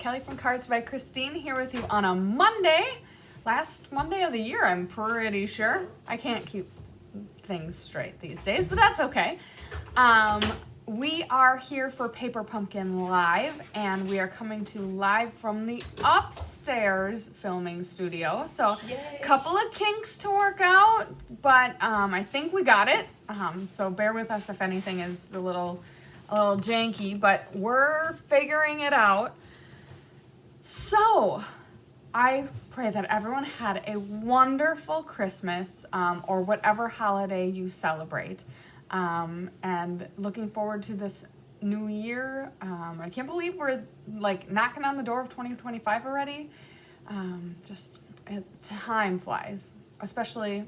Kelly from Cards by Christine here with you on a Monday. Last Monday of the year, I'm pretty sure. I can't keep things straight these days, but that's okay. We are here for Paper Pumpkin Live, and we are coming to live from the upstairs filming studio. So, a couple of kinks to work out, but I think we got it. So bear with us if anything is a little janky, but we're figuring it out. So, I pray that everyone had a wonderful Christmas or whatever holiday you celebrate. And looking forward to this new year. I can't believe we're like knocking on the door of 2025 already. Time flies, especially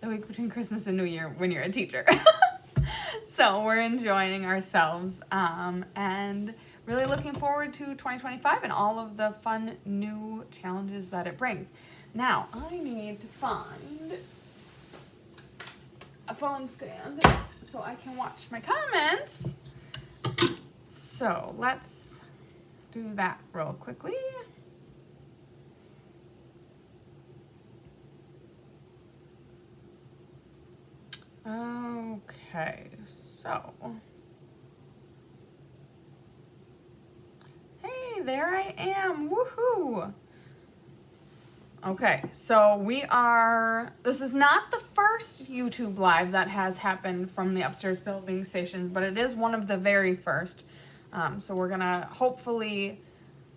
the week between Christmas and New Year when you're a teacher. So we're enjoying ourselves and really looking forward to 2025 and all of the fun new challenges that it brings. Now, I need to find a phone stand so I can watch my comments. So let's do that real quickly. Okay, so hey, there I am. Woohoo! Okay, so this is not the first YouTube live that has happened from the upstairs filming station, but it is one of the very first. So we're gonna hopefully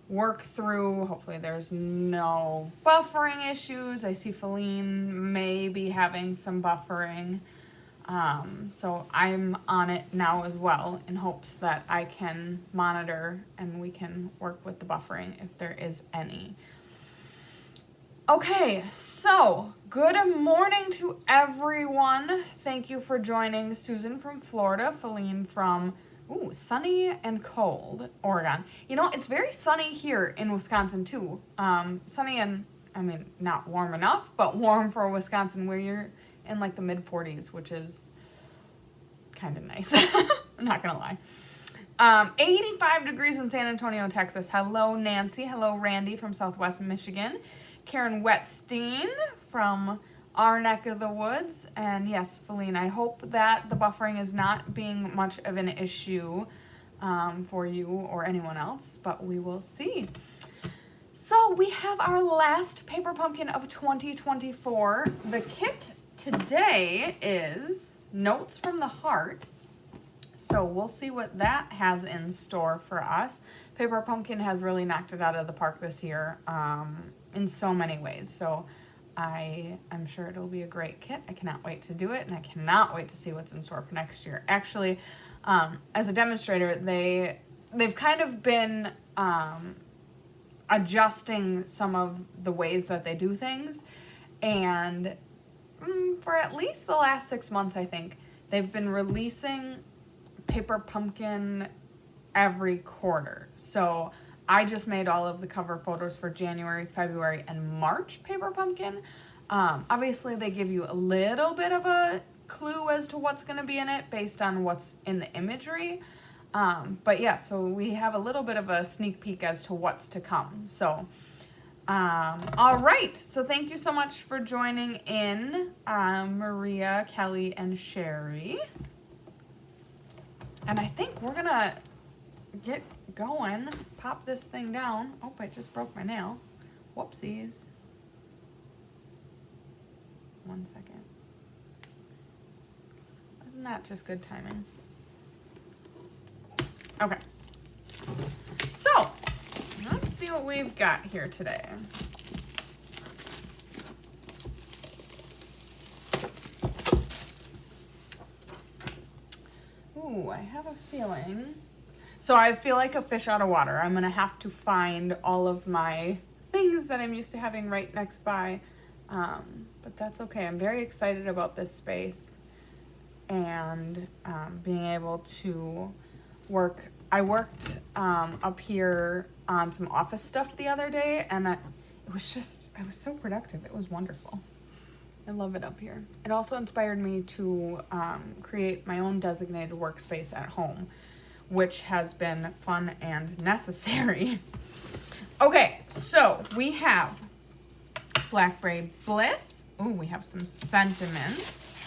work through, hopefully there's no buffering issues. I see Feline may be having some buffering. So I'm on it now as well in hopes that I can monitor and we can work with the buffering if there is any. Okay, so good morning to everyone. Thank you for joining Susan from Florida, Feline from sunny and cold Oregon. You know, it's very sunny here in Wisconsin too. Sunny and, I mean, not warm enough, but warm for Wisconsin where you're in like the mid 40s, which is kind of nice. I'm not gonna lie. 85 degrees in San Antonio, Texas. Hello, Nancy. Hello, Randy from Southwest Michigan. Karen Wetstein from our neck of the woods. And yes, Feline, I hope that the buffering is not being much of an issue for you or anyone else, but we will see. So we have our last Paper Pumpkin of 2024. The kit today is Notes from the Heart. So we'll see what that has in store for us. Paper Pumpkin has really knocked it out of the park this year in so many ways. So I'm sure it'll be a great kit. I cannot wait to do it, and I cannot wait to see what's in store for next year. Actually, as a demonstrator, they've kind of been adjusting some of the ways that they do things, and for at least the last 6 months, I think, they've been releasing Paper Pumpkin every quarter. So I just made all of the cover photos for January, February, and March Paper Pumpkin. Obviously, they give you a little bit of a clue as to what's going to be in it based on what's in the imagery. But yeah, so we have a little bit of a sneak peek as to what's to come. So, all right. So thank you so much for joining in, Maria, Kelly, and Sherry. And I think we're going to get going. Pop this thing down. Oh, I just broke my nail. Whoopsies. 1 second. Isn't that just good timing? Okay. So, let's see what we've got here today. Ooh, I have a feeling. So I feel like a fish out of water. I'm going to have to find all of my things that I'm used to having right next by. But that's okay. I'm very excited about this space and being able to work. I worked up here on some office stuff the other day, and I was so productive. It was wonderful. I love it up here. It also inspired me to create my own designated workspace at home, which has been fun and necessary. Okay, so we have Blackberry Bliss. Ooh, we have some sentiments.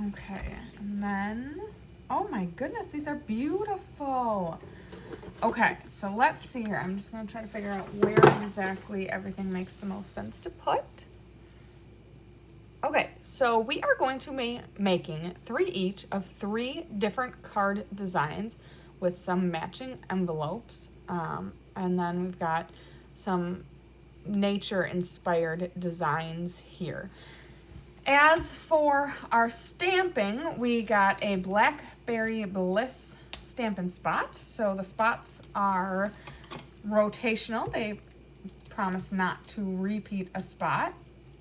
Okay, and then, oh my goodness, these are beautiful. Okay, so let's see here. I'm just gonna try to figure out where exactly everything makes the most sense to put. Okay, so we are going to be making 3 each of 3 different card designs with some matching envelopes. And then we've got some nature-inspired designs here. As for our stamping, we got a Blackberry Bliss Stampin' Spot. So the spots are rotational. They promise not to repeat a spot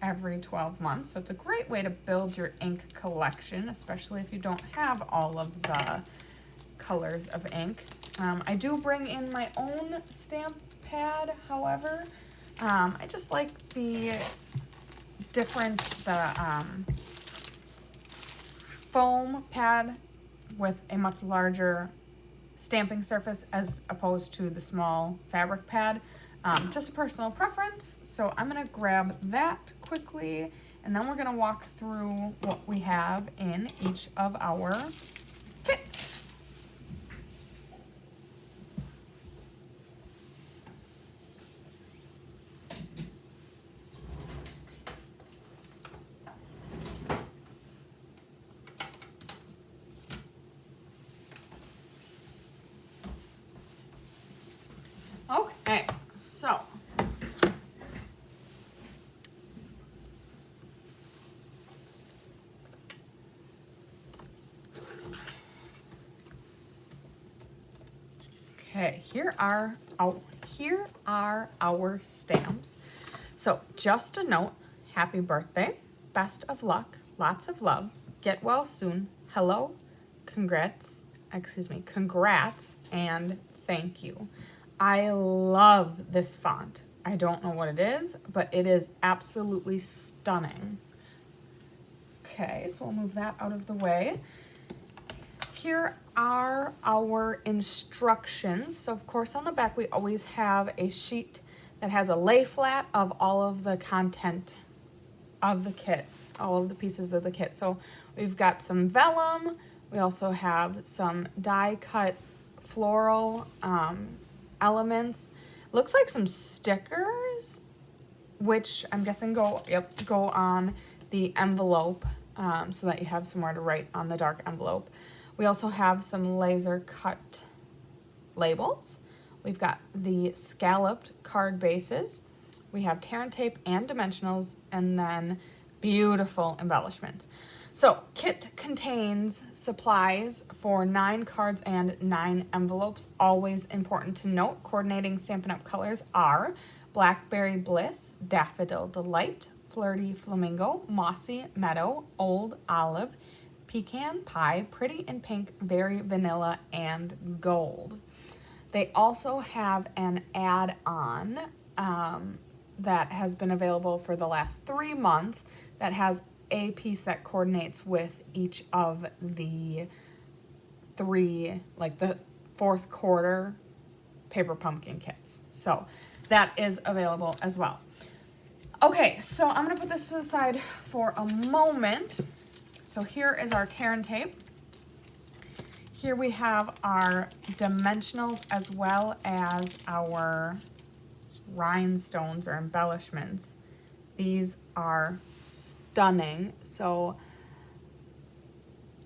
every 12 months. So it's a great way to build your ink collection, especially if you don't have all of the colors of ink. I do bring in my own stamp pad, however. I just like the foam pad with a much larger stamping surface as opposed to the small fabric pad. Just a personal preference, so I'm gonna grab that quickly, and then we're gonna walk through what we have in each of our kits. Okay, so okay, here are our stamps. So just a note, happy birthday, best of luck, lots of love, get well soon, hello, congrats, and thank you. I love this font. I don't know what it is, but it is absolutely stunning. Okay, so we'll move that out of the way. Here are our instructions. So of course on the back we always have a sheet that has a lay flat of all of the content of the kit, all of the pieces of the kit. So we've got some vellum, we also have some die cut floral elements. Looks like some stickers, which I'm guessing go on the envelope so that you have somewhere to write on the dark envelope. We also have some laser cut labels. We've got the scalloped card bases. We have tear and tape and dimensionals, and then beautiful embellishments. So kit contains supplies for 9 cards and 9 envelopes. Always important to note, coordinating Stampin' Up! Colors are Blackberry Bliss, Daffodil Delight, Flirty Flamingo, Mossy Meadow, Old Olive, Pecan Pie, Pretty in Pink, Berry Vanilla, and Gold. They also have an add-on that has been available for the last 3 months that has a piece that coordinates with each of the 3, like the 4th quarter paper pumpkin kits. So that is available as well. Okay, so I'm gonna put this to the side for a moment. So here is our tear and tape. Here we have our dimensionals as well as our rhinestones or embellishments. These are stunning. So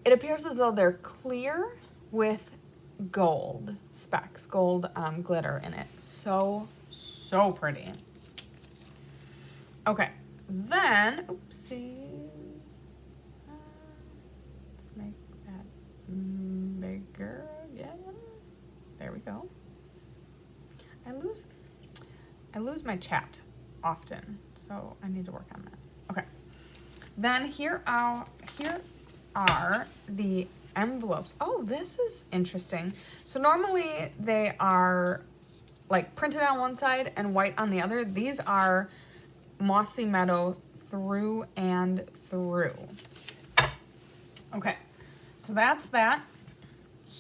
it appears as though they're clear with gold specks, gold glitter in it. So pretty. Okay, then, oopsies. Let's make that bigger again. There we go. I lose my chat often, so I need to work on that. Okay. Then here are the envelopes. Oh, this is interesting. So normally they are like printed on one side and white on the other. These are Mossy Meadow through and through. Okay, so that's that.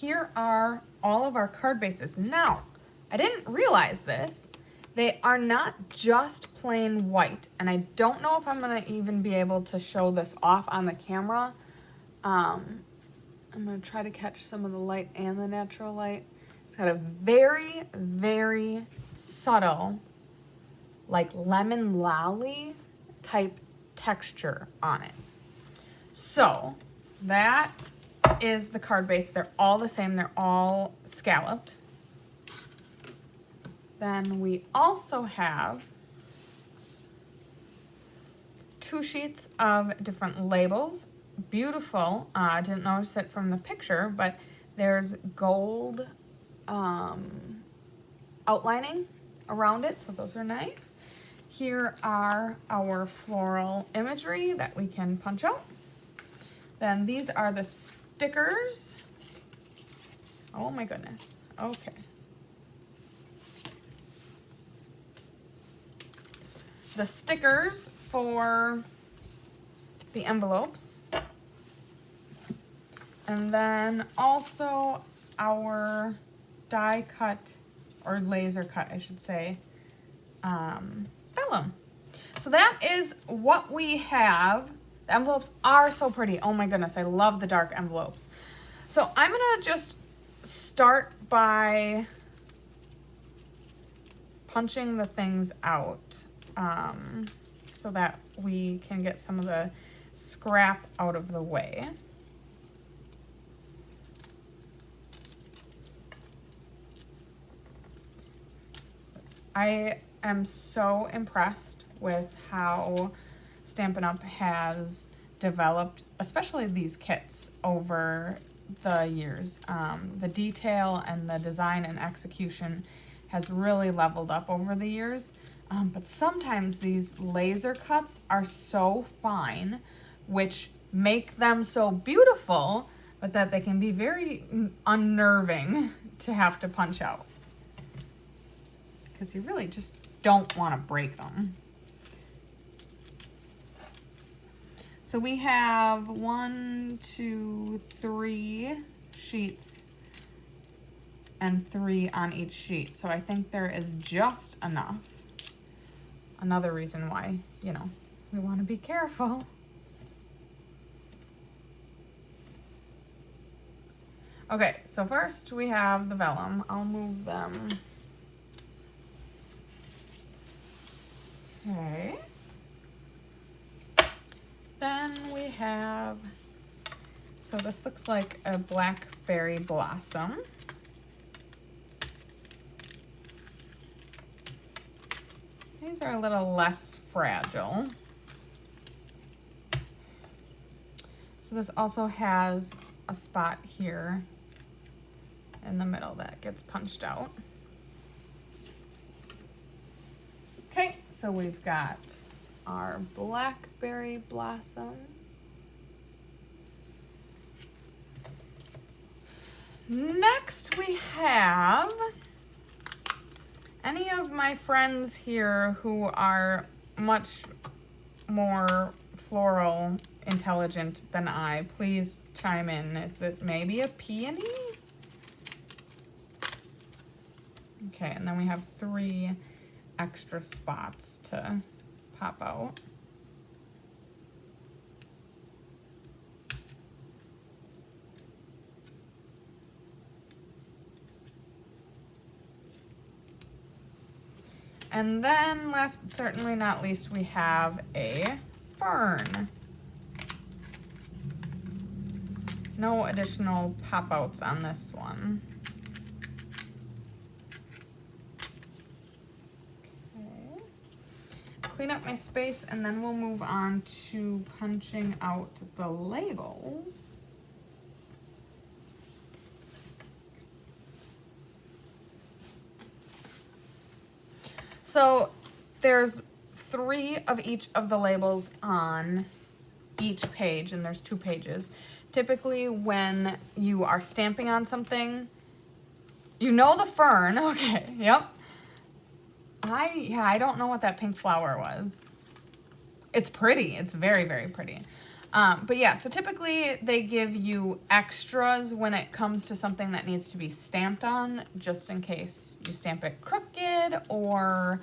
here are all of our card bases. Now, I didn't realize this. They are not just plain white, and I don't know if I'm gonna even be able to show this off on the camera. I'm gonna try to catch some of the light and the natural light. It's got a very, very subtle, like lemon lolly type texture on it. So that is the card base. They're all the same. They're all scalloped. Then we also have 2 sheets of different labels. Beautiful. I didn't notice it from the picture, but there's gold outlining around it, so those are nice. Here are our floral imagery that we can punch out. Then these are the stickers. Oh my goodness. Okay. The stickers for the envelopes. And then also our die cut, or laser cut, I should say, vellum. So that is what we have. The envelopes are so pretty. Oh my goodness, I love the dark envelopes. So I'm gonna just start by punching the things out so that we can get some of the scrap out of the way. I am so impressed with how Stampin' Up! Has developed, especially these kits, over the years. The detail and the design and execution has really leveled up over the years. But sometimes these laser cuts are so fine, which make them so beautiful, but that they can be very unnerving to have to punch out. Because you really just don't want to break them. So we have 1, 2, 3 sheets and 3 on each sheet. So I think there is just enough. Another reason why, you know, we want to be careful. Okay, so first we have the vellum. I'll move them. Okay. Then we have, so this looks like a blackberry blossom. These are a little less fragile. So this also has a spot here in the middle that gets punched out. Okay, so we've got our blackberry blossoms. Next we have any of my friends here who are much more floral intelligent than I, please chime in. Is it maybe a peony? Okay, and then we have 3 extra spots to pop out. And then last but certainly not least, we have a fern. No additional pop-outs on this one. Okay. Clean up my space and then we'll move on to punching out the labels. So there's 3 of each of the labels on each page, and there's 2 pages. Typically when you are stamping on something, you know the fern, okay, yep. I don't know what that pink flower was. It's pretty, it's very, very pretty. But yeah, so typically they give you extras when it comes to something that needs to be stamped on, just in case you stamp it crooked or,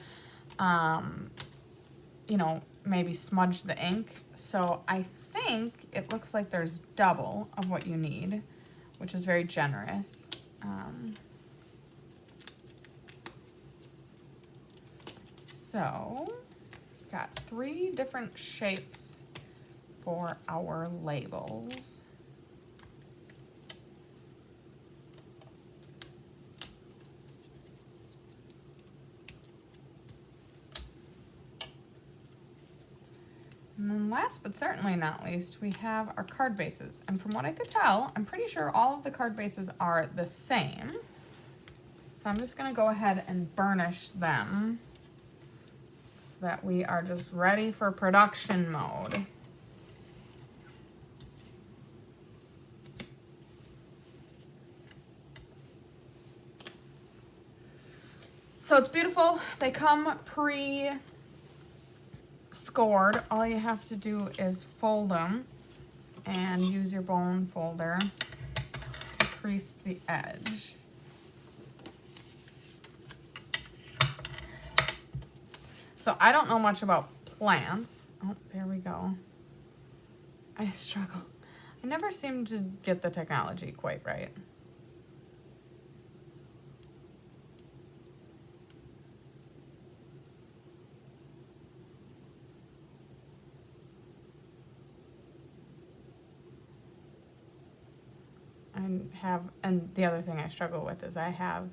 you know, maybe smudge the ink. So I think it looks like there's double of what you need, which is very generous. So got 3 different shapes for our labels. And then last but certainly not least, we have our card bases. And from what I could tell, I'm pretty sure all of the card bases are the same. So I'm just gonna go ahead and burnish them so that we are just ready for production mode. So it's beautiful. They come pre-scored. All you have to do is fold them and use your bone folder to crease the edge. So I don't know much about plants. Oh, there we go. I struggle. I never seem to get the technology quite right. And the other thing I struggle with is I have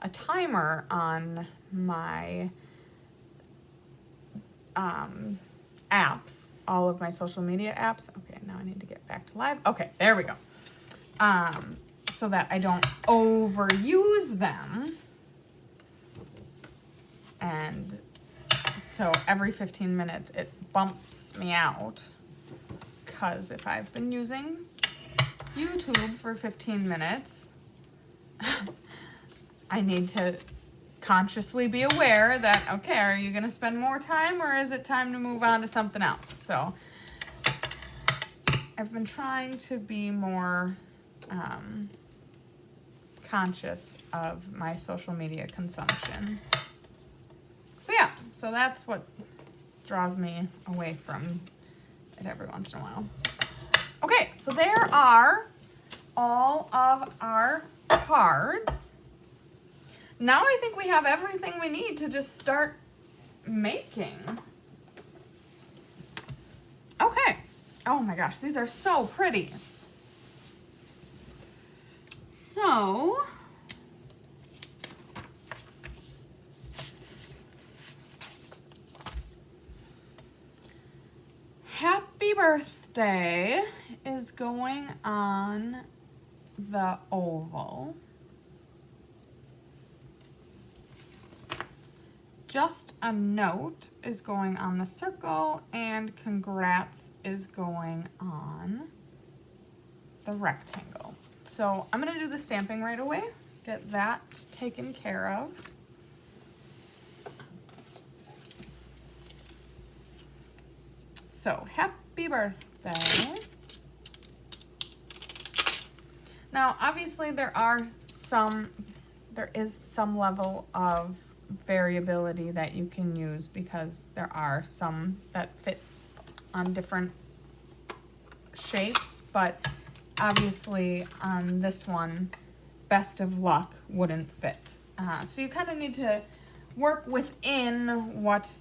a timer on my apps, all of my social media apps. Okay, now I need to get back to live. Okay, there we go. So that I don't overuse them. And so every 15 minutes it bumps me out, because if I've been using YouTube for 15 minutes, I need to consciously be aware that, okay, are you going to spend more time or is it time to move on to something else? So I've been trying to be more conscious of my social media consumption. So yeah, so that's what draws me away from it every once in a while. Okay, so there are all of our cards. Now I think we have everything we need to just start making. Okay. Oh my gosh, these are so pretty. So, Happy Birthday is going on the oval. Just a Note is going on the circle, and Congrats is going on the rectangle. So I'm gonna do the stamping right away, get that taken care of. So, happy birthday. Now, obviously there is some level of variability that you can use, because there are some that fit on different shapes, but obviously on this one, Best of Luck wouldn't fit. So you kind of need to work within what's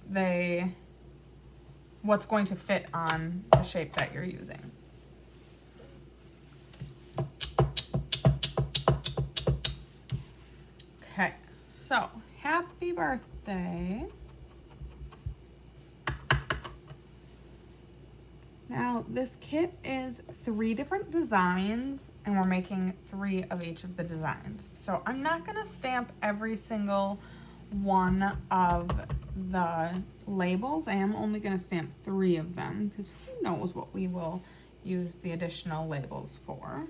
going to fit on the shape that you're using. Okay, so happy birthday. Now this kit is 3 different designs, and we're making 3 of each of the designs. So I'm not gonna stamp every single one of the labels. I am only gonna stamp 3 of them, because who knows what we will use the additional labels for.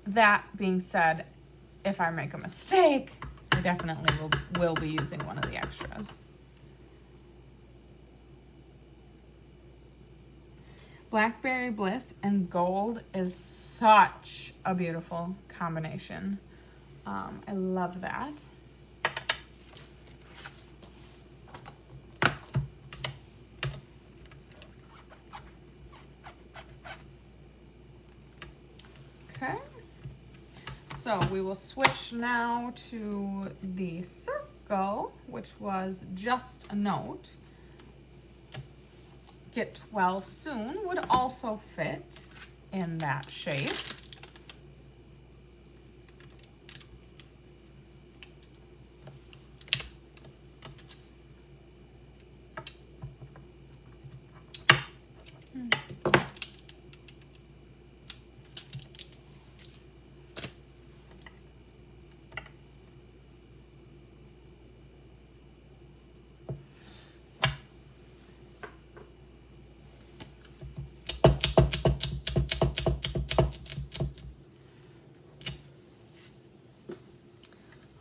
That being said, if I make a mistake, I definitely will be using one of the extras. Blackberry Bliss and gold is such a beautiful combination. I love that. Okay, so we will switch now to the circle, which was just a note. Get well soon would also fit in that shape.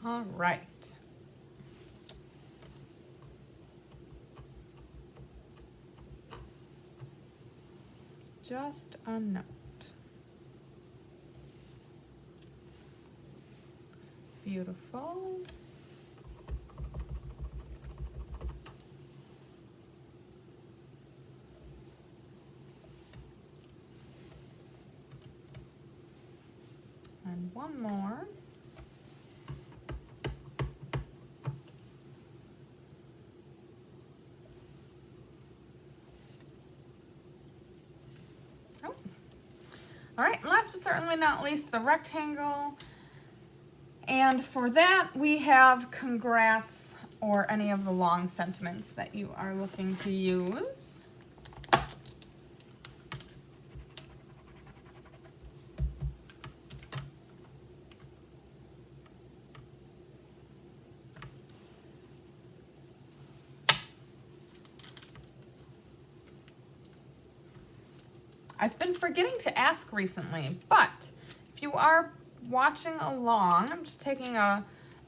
All right. Just a note. Beautiful. And one more. All right, last but certainly not least, the rectangle. And for that, we have congrats or any of the long sentiments that you are looking to use. I've been forgetting to ask recently, but if you are watching along, I'm just taking a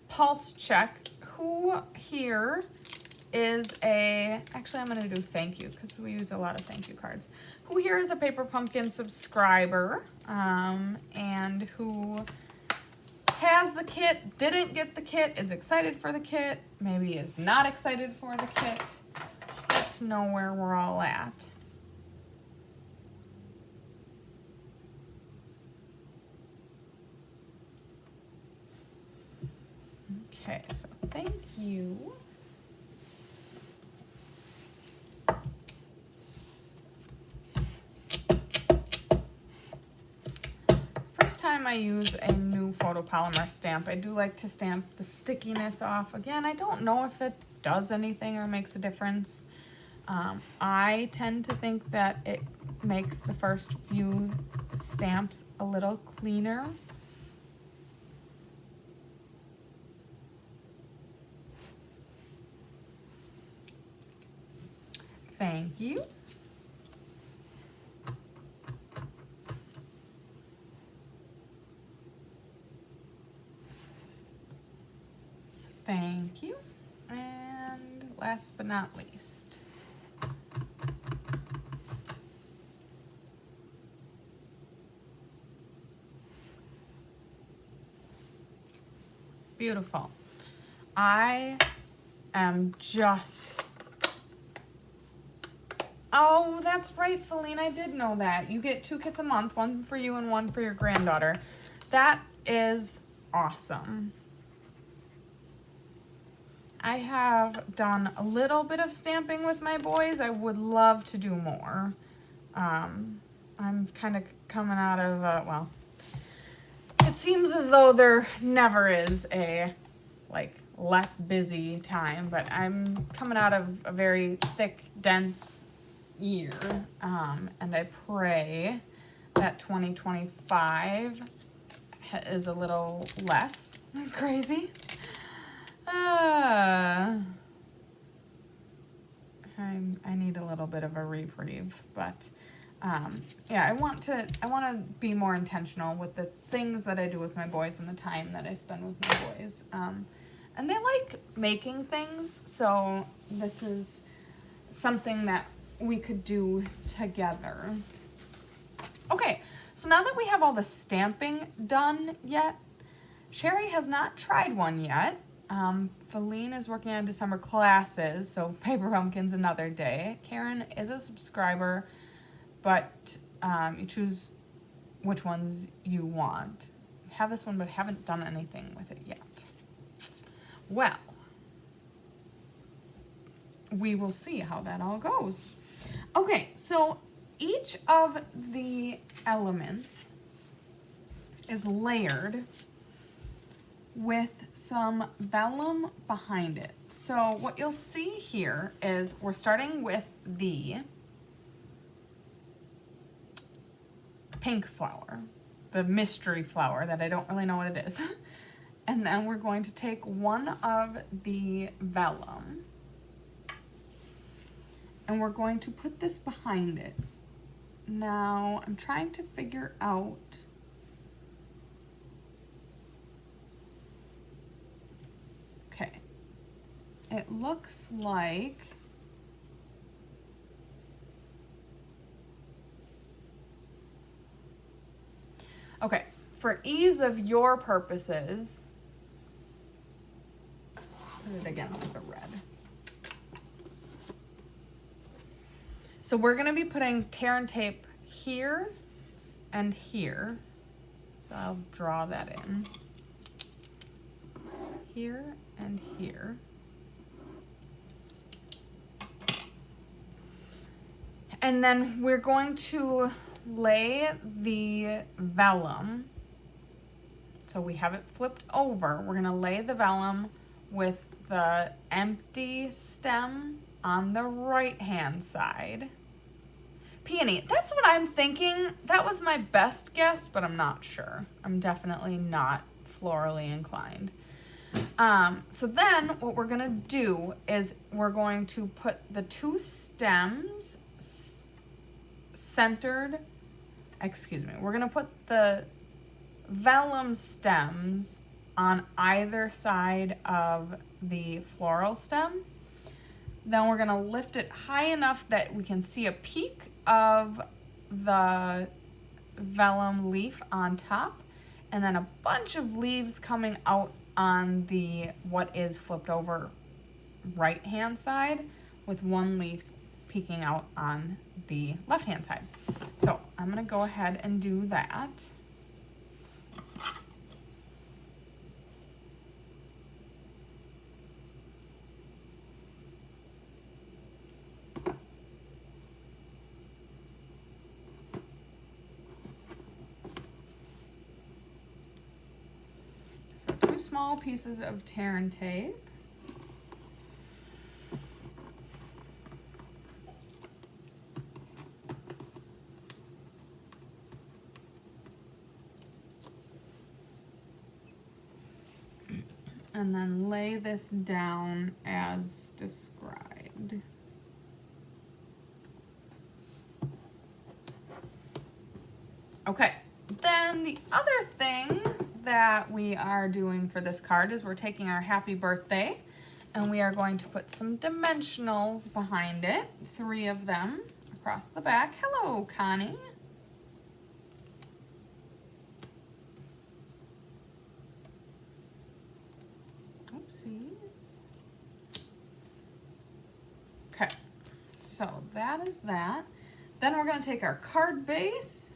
pulse check. Who here is actually I'm gonna do thank you because we use a lot of thank you cards. Who here is a Paper Pumpkin subscriber and who has the kit, didn't get the kit, is excited for the kit, maybe is not excited for the kit. Just like to know where we're all at. Okay, so thank you. First time I use a new photopolymer stamp, I do like to stamp the stickiness off. Again, I don't know if it does anything or makes a difference. I tend to think that it makes the first few stamps a little cleaner. Thank you. Thank you. And last but not least. Beautiful. I am just... Oh, that's right, Feline, I did know that. You get 2 kits a month, one for you and one for your granddaughter. That is awesome. I have done a little bit of stamping with my boys. I would love to do more. I'm kind of coming out of, well, it seems as though there never is a, like, less busy time, but I'm coming out of a very thick, dense year, and I pray that 2025 is a little less crazy. I need a little bit of a reprieve, but yeah, I want to be more intentional with the things that I do with my boys and the time that I spend with my boys. And they like making things, so this is something that we could do together. Okay, so now that we have all the stamping done yet, Sherry has not tried one yet. Feline is working on December classes, so Paper Pumpkin's another day. Karen is a subscriber, but you choose which ones you want. I have this one, but I haven't done anything with it yet. Well, we will see how that all goes. Okay, so each of the elements is layered with some vellum behind it. So what you'll see here is we're starting with the pink flower, the mystery flower that I don't really know what it is. And then we're going to take one of the vellum and we're going to put this behind it. Now I'm trying to figure out it looks like okay, for ease of your purposes, put it against the red. So we're gonna be putting tear and tape here and here. So I'll draw that in. Here and here. And then we're going to lay the vellum. So we have it flipped over. We're gonna lay the vellum with the empty stem on the right-hand side. Peony, that's what I'm thinking. That was my best guess, but I'm not sure. I'm definitely not florally inclined. So then what we're gonna do is we're going to put the two stems we're gonna put the vellum stems on either side of the floral stem. Then we're gonna lift it high enough that we can see a peak of the vellum leaf on top, and then a bunch of leaves coming out on the what is flipped over right hand side, with one leaf peeking out on the left hand side. So I'm gonna go ahead and do that. So two small pieces of tear and tape. And then lay this down as described. Okay, then the other thing that we are doing for this card is we're taking our happy birthday and we are going to put some dimensionals behind it, 3 of them across the back. Hello, Connie. Okay, so that is that. Then we're going to take our card base.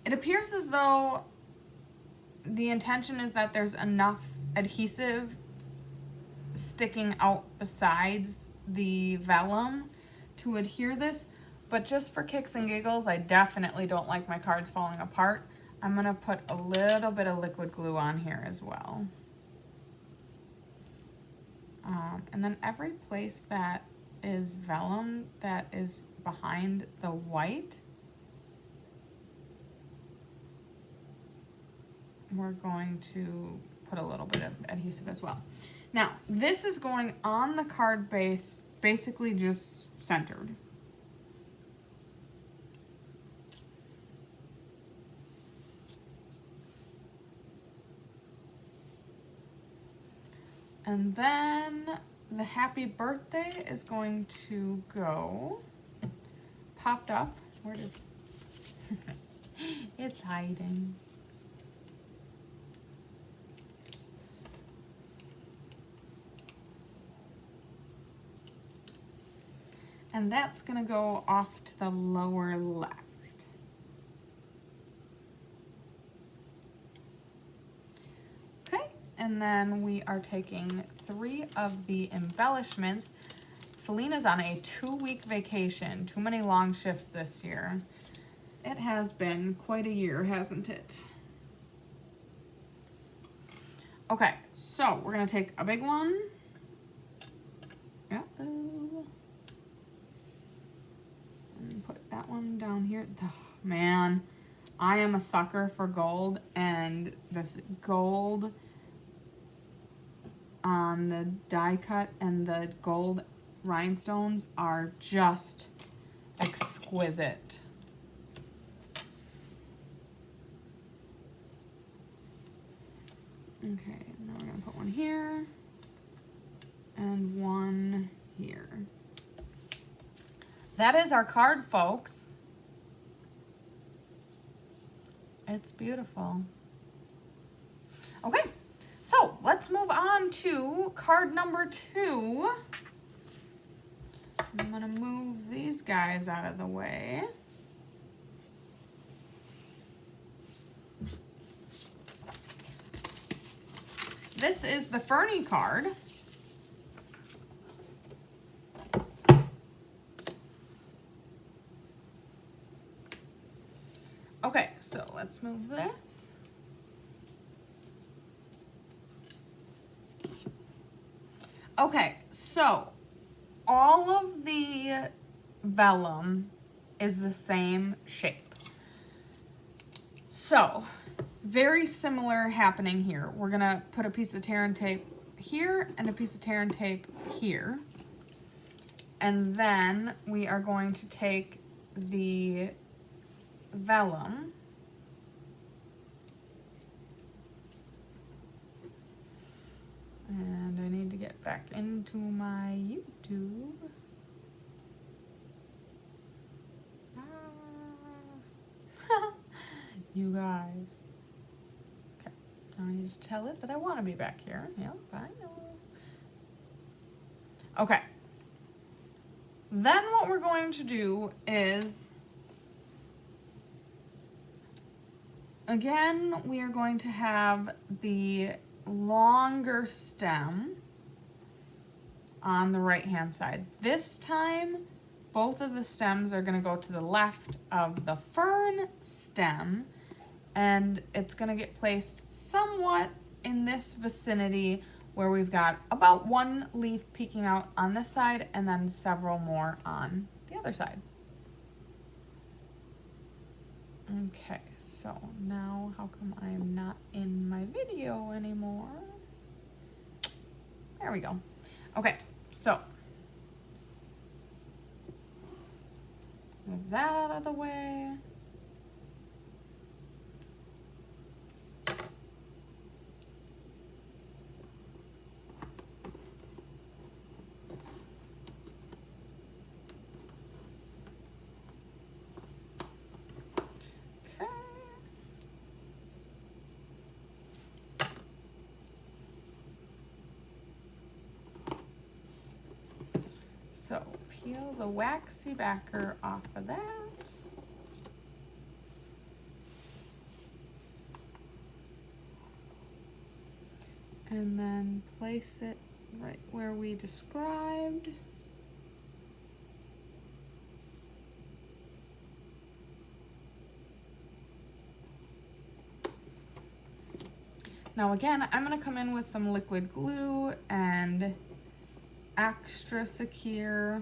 It appears as though the intention is that there's enough adhesive sticking out besides the vellum to adhere this, but just for kicks and giggles, I definitely don't like my cards falling apart. I'm going to put a little bit of liquid glue on here as well. And then every place that is vellum that is behind the white, we're going to put a little bit of adhesive as well. Now, this is going on the card base, basically just centered. And then the happy birthday is going to go. Popped up. Where did it's hiding? And that's gonna go off to the lower left. Okay, and then we are taking 3 of the embellishments. Felina's on a 2-week vacation. Too many long shifts this year. It has been quite a year, hasn't it? Okay, so we're gonna take a big one. Uh-oh. And put that one down here. Oh, man, I am a sucker for gold, and this gold on the die cut and the gold rhinestones are just exquisite. Okay, now we're gonna put one here and one here. That is our card, folks. It's beautiful. Okay, so let's move on to card number 2. I'm gonna move these guys out of the way. This is the Fernie card. Okay, so let's move this. Okay, so all of the vellum is the same shape. So, very similar happening here. We're gonna put a piece of tear and tape here and a piece of tear and tape here. And then we are going to take the vellum and I need to get back into my YouTube. You guys. Okay, now I need to tell it that I want to be back here. Yep, I know. Okay. Then what we're going to do is, again, we are going to have the longer stem on the right-hand side. This time, both of the stems are going to go to the left of the fern stem, and it's going to get placed somewhat in this vicinity where we've got about 1 leaf peeking out on this side and then several more on the other side. Okay, so now how come I am not in my video anymore? There we go. Okay, so move that out of the way. So peel the waxy backer off of that. And then place it right where we described. Now again, I'm gonna come in with some liquid glue and extra secure,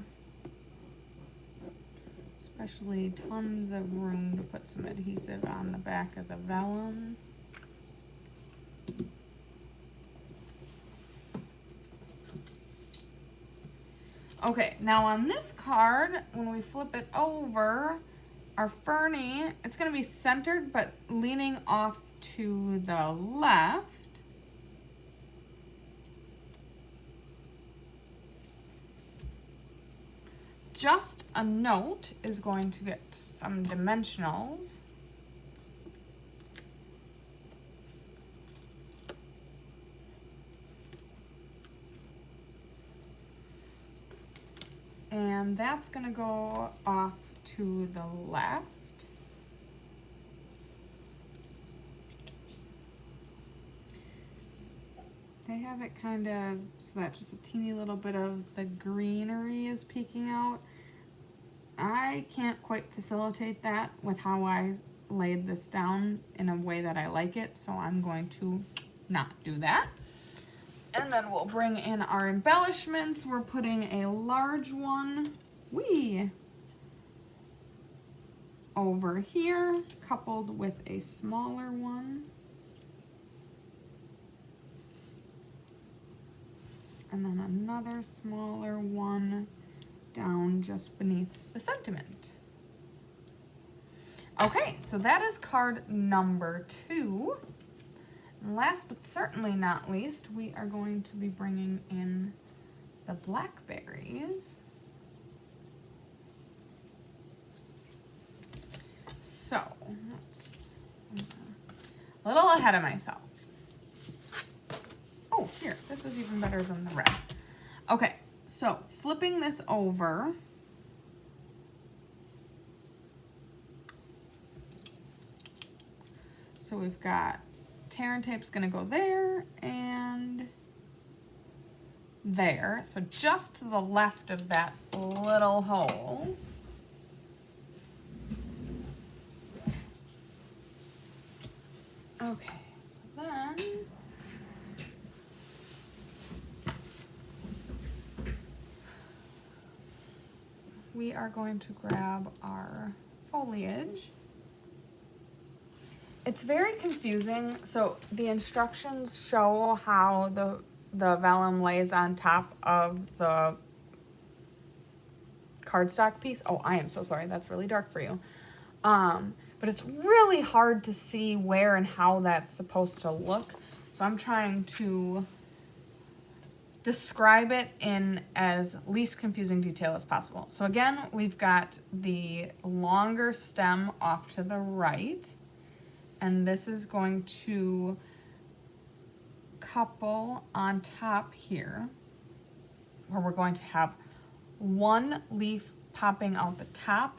especially tons of room to put some adhesive on the back of the vellum. Okay, now on this card, when we flip it over, our Fernie, it's going to be centered but leaning off to the left. Just a Note is going to get some dimensionals. And that's going to go off to the left. They have it kind of so that just a teeny little bit of the greenery is peeking out. I can't quite facilitate that with how I laid this down in a way that I like it, so I'm going to not do that. And then we'll bring in our embellishments. We're putting a large one, over here, coupled with a smaller one. And then another smaller one down just beneath the sentiment. Okay, so that is card number 2. And last but certainly not least, we are going to be bringing in the blackberries. So, a little ahead of myself. Oh, here, this is even better than the red. Okay, so flipping this over. So we've got tear and tape's gonna go there and there. So just to the left of that little hole. Okay, so then we are going to grab our foliage. It's very confusing. So the instructions show how the vellum lays on top of the cardstock piece. Oh, I am so sorry. That's really dark for you. But it's really hard to see where and how that's supposed to look. So I'm trying to describe it in as least confusing detail as possible. So again, we've got the longer stem off to the right, and this is going to couple on top here, where we're going to have one leaf popping out the top,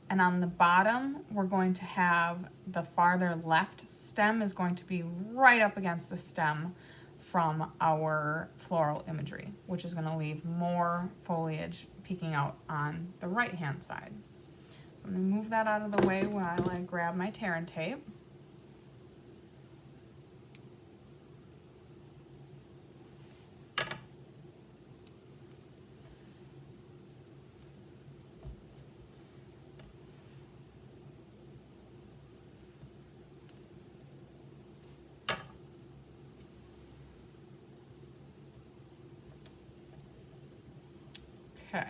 and on the bottom, we're going to have the farther left stem is going to be right up against the stem from our floral imagery, which is going to leave more foliage peeking out on the right-hand side. So I'm going to move that out of the way while I grab my tear and tape. Okay.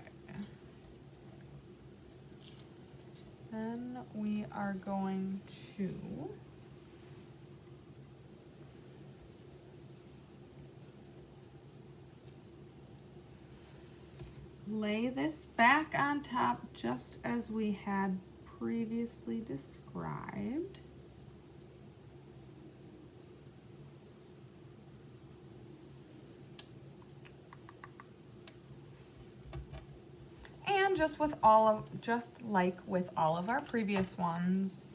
Then we are going to lay this back on top just as we had previously described. And just like with all of our previous ones,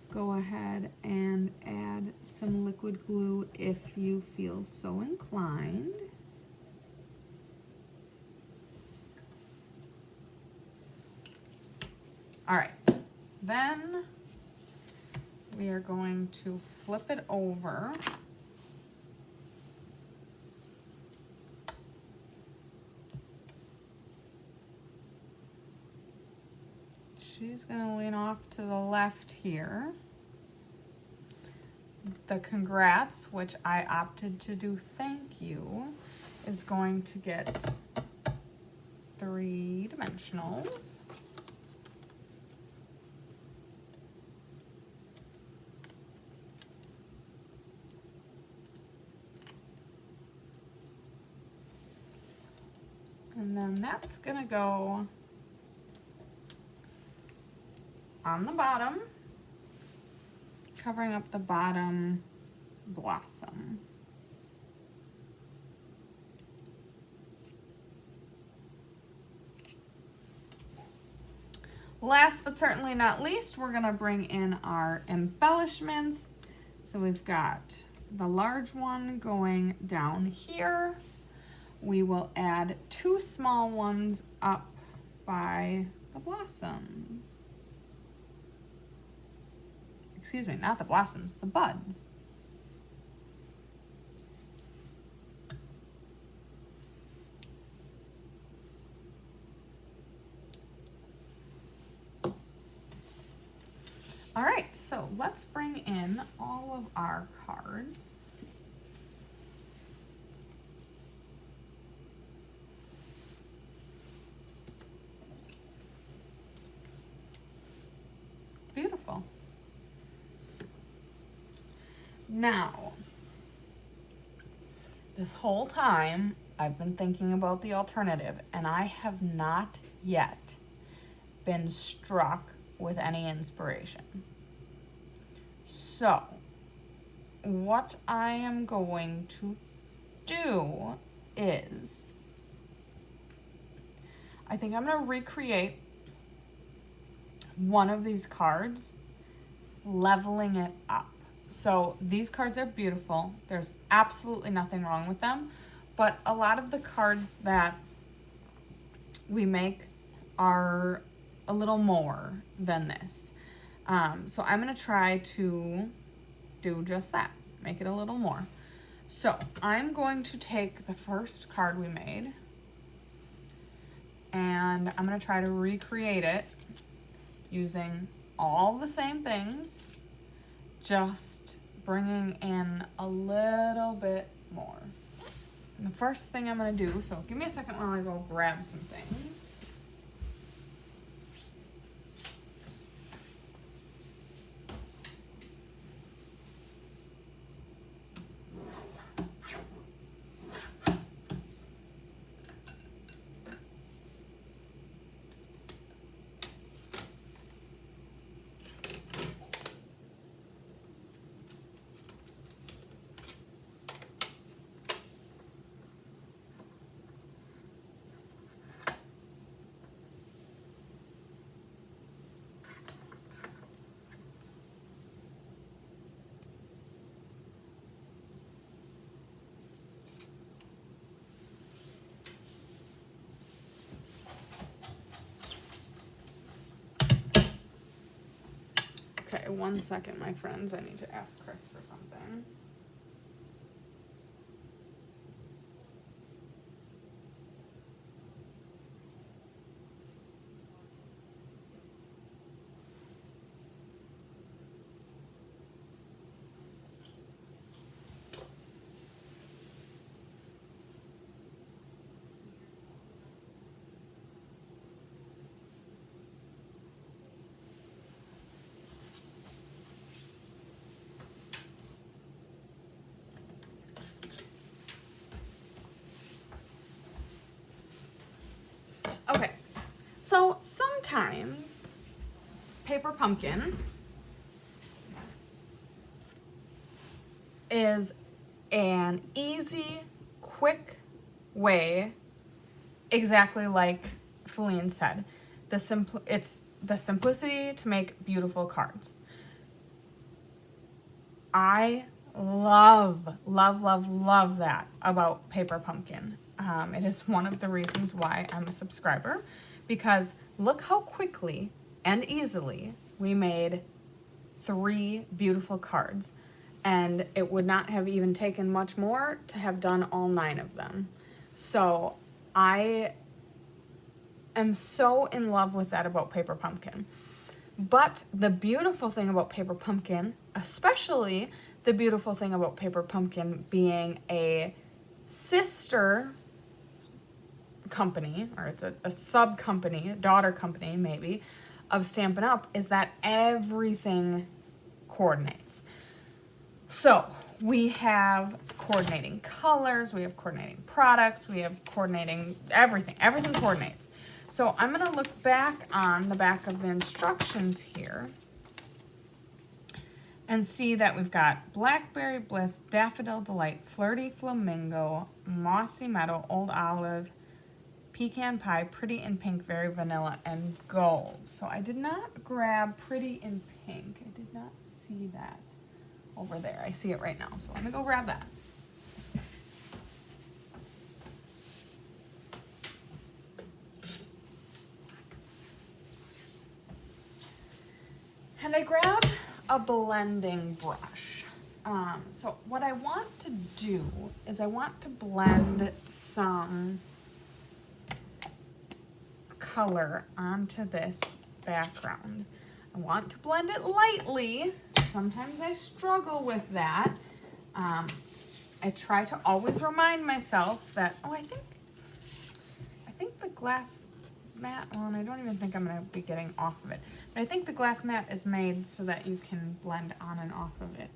go ahead and add some liquid glue if you feel so inclined. All right, then we are going to flip it over. She's gonna lean off to the left here. The congrats, which I opted to do thank you, is going to get 3 dimensionals. And then that's gonna go on the bottom, covering up the bottom blossom. Last but certainly not least, we're gonna bring in our embellishments. So we've got the large one going down here. We will add 2 small ones up by the blossoms. Excuse me, not the blossoms, the buds. All right, so let's bring in all of our cards. Beautiful. Now, this whole time I've been thinking about the alternative, and I have not yet been struck with any inspiration. So, what I am going to do is, I think I'm going to recreate one of these cards, leveling it up. So these cards are beautiful. There's absolutely nothing wrong with them, but a lot of the cards that we make are a little more than this. So I'm going to try to do just that, make it a little more. So I'm going to take the first card we made, and I'm going to try to recreate it using all the same things, just bringing in a little bit more. And the first thing I'm going to do, so give me a second while I go grab some things. Okay, 1 second, my friends. I need to ask Chris for something. Okay, so sometimes paper pumpkin is an easy, quick way, exactly like Feline said. It's the simplicity to make beautiful cards. I love, love, love, love that about paper pumpkin. It is one of the reasons why I'm a subscriber, because look how quickly and easily we made 3 beautiful cards, and it would not have even taken much more to have done all 9 of them. So I am so in love with that about paper pumpkin. But the beautiful thing about paper pumpkin, especially the beautiful thing about paper pumpkin being a sister company, or it's a sub company, a daughter company maybe, of Stampin' Up, is that everything coordinates. So we have coordinating colors, we have coordinating products, we have coordinating everything. Everything coordinates. So I'm gonna look back on the back of the instructions here and see that we've got Blackberry Bliss, Daffodil Delight, Flirty Flamingo, Mossy Meadow, Old Olive, Pecan Pie, Pretty in Pink, Very Vanilla, and Gold. So I did not grab Pretty in Pink. I did not see that over there. I see it right now, so let me go grab that. And I grabbed a blending brush. So what I want to do is I want to blend some color onto this background. I want to blend it lightly. Sometimes I struggle with that. I try to always remind myself that, I think the glass mat, well, and I don't even think I'm gonna be getting off of it, but I think the glass mat is made so that you can blend on and off of it.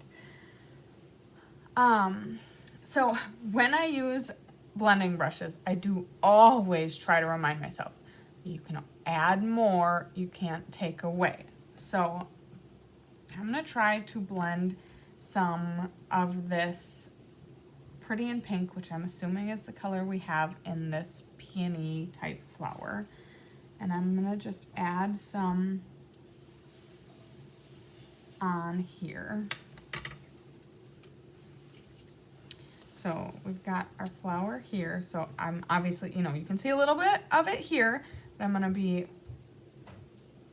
So when I use blending brushes, I do always try to remind myself, you can add more, you can't take away. So I'm gonna try to blend some of this Pretty in Pink, which I'm assuming is the color we have in this peony type flower. And I'm gonna just add some on here. So we've got our flower here. So I'm obviously, you can see a little bit of it here, but I'm gonna be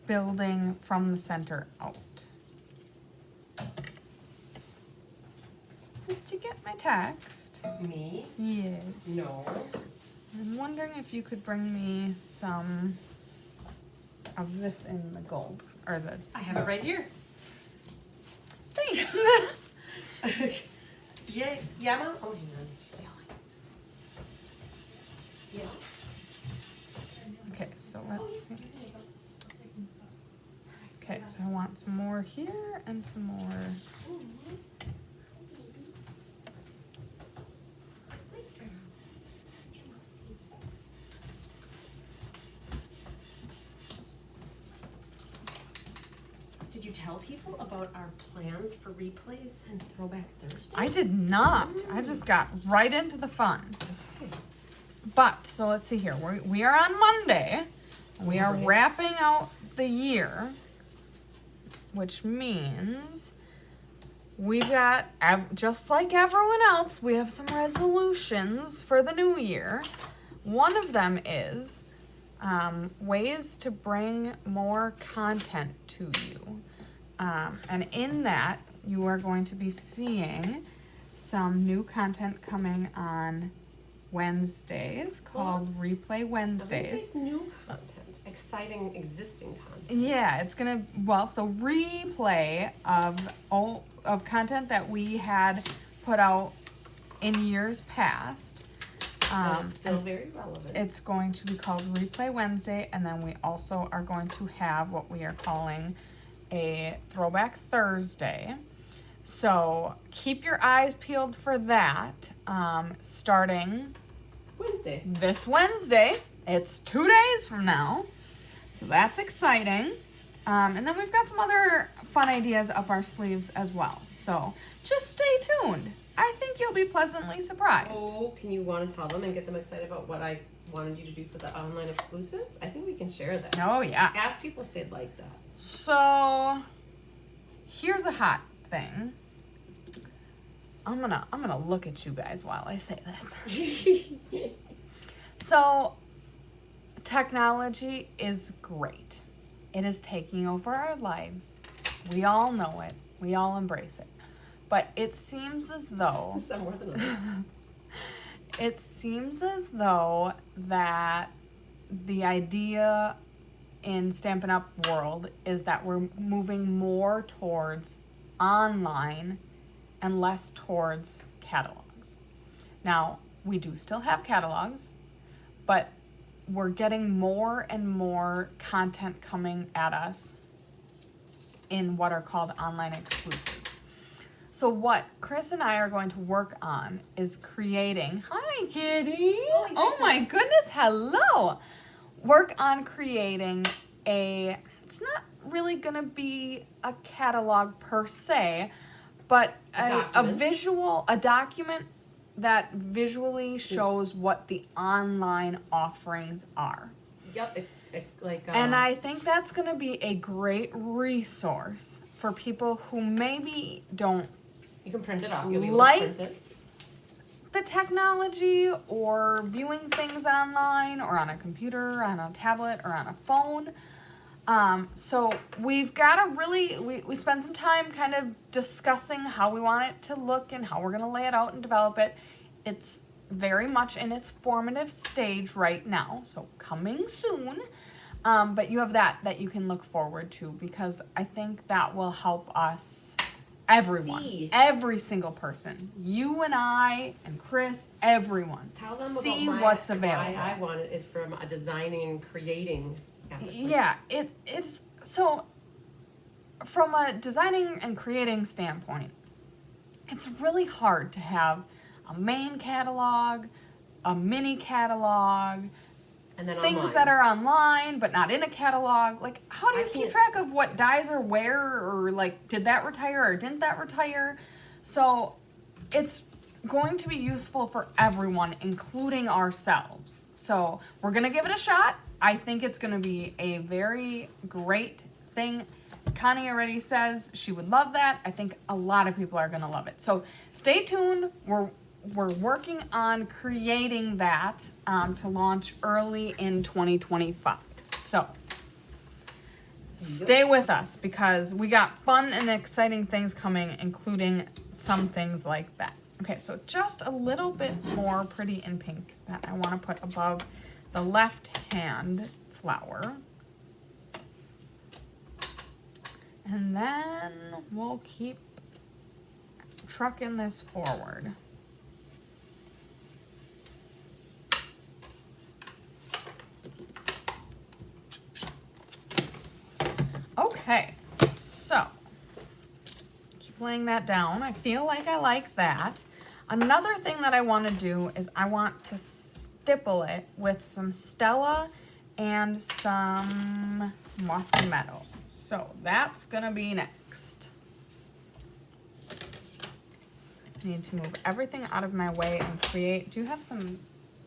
building from the center out. Did you get my text? Me? Yes. No. I'm wondering if you could bring me some of this in the gold, or the... I have it right here. Thanks. Yeah, Yama? Oh, hang on. She's yelling. Yeah. Okay, so let's see. Okay, so I want some more here and some more. Did you tell people about our plans for replays and Throwback Thursday? I did not. I just got right into the fun. But, so let's see here. We are on Monday. We are wrapping out the year, which means we've got, just like everyone else, we have some resolutions for the new year. One of them is ways to bring more content to you. And in that, you are going to be seeing some new content coming on Wednesdays called Replay Wednesdays. New content, exciting existing content. Yeah, it's gonna, so replay of content that we had put out in years past. That is still very relevant. It's going to be called Replay Wednesday, and then we also are going to have what we are calling a Throwback Thursday. So keep your eyes peeled for that. Starting Wednesday. This Wednesday. It's 2 days from now. So that's exciting. And then we've got some other fun ideas up our sleeves as well. So just stay tuned. I think you'll be pleasantly surprised. Oh, can you want to tell them and get them excited about what I wanted you to do for the online exclusives? I think we can share that. Oh, yeah. Ask people if they'd like that. So here's a hot thing. I'm gonna look at you guys while I say this. So technology is great. It is taking over our lives. We all know it. We all embrace it. But it seems as though Some more than others. it seems as though that the idea in Stampin' Up! World is that we're moving more towards online and less towards catalogs. Now, we do still have catalogs, but we're getting more and more content coming at us in what are called online exclusives. So what Chris and I are going to work on is creating, hi kitty, oh my goodness, hello. work on creating it's not really going to be a catalog per se, but a document that visually shows what the online offerings are. Yep, and I think that's going to be a great resource for people who maybe don't you can print it off. You'll be able like to print it. the technology or viewing things online or on a computer, on a tablet, or on a phone. So we've got to really, we spend some time kind of discussing how we want it to look and how we're going to lay it out and develop it. It's very much in its formative stage right now, so coming soon. But you have that you can look forward to, because I think that will help us, everyone, every single person, you and I and Chris, everyone, tell them see about what's available. Why I want it is from a designing and creating. Yeah, it's so from a designing and creating standpoint, it's really hard to have a main catalog, a mini catalog, and then things online. that are online but not in a catalog. Like, how do you keep track of what dies are where, or like, did that retire or didn't that retire? So it's going to be useful for everyone, including ourselves. So we're gonna give it a shot. I think it's gonna be a very great thing. Connie already says she would love that. I think a lot of people are gonna love it. So stay tuned. We're working on creating that to launch early in 2025. So stay with us, because we got fun and exciting things coming, including some things like that. Okay, so just a little bit more pretty in pink that I want to put above the left hand flower. And then we'll keep trucking this forward. Okay, so keep laying that down. I feel like I like that. Another thing that I want to do is I want to stipple it with some Stella and some Mossy Meadow. So that's gonna be next. I need to move everything out of my way and create. Do you have some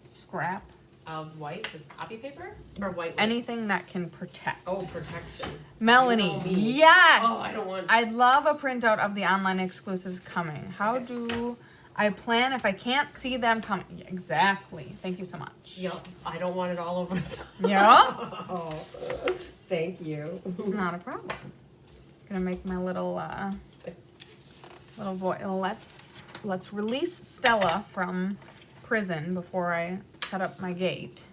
scrap? Of white, just copy paper? Or white? Anything that can protect. Oh, protection. Melanie, You know me. yes! Oh, I don't want... I'd love a printout of the online exclusives coming. How do I plan if I can't see them coming? Yeah, exactly. Thank you so much. Yep, I don't want it all over the Yep. Oh, thank you. Not a problem. Gonna make my little voice. Let's release Stella from prison before I set up my gate.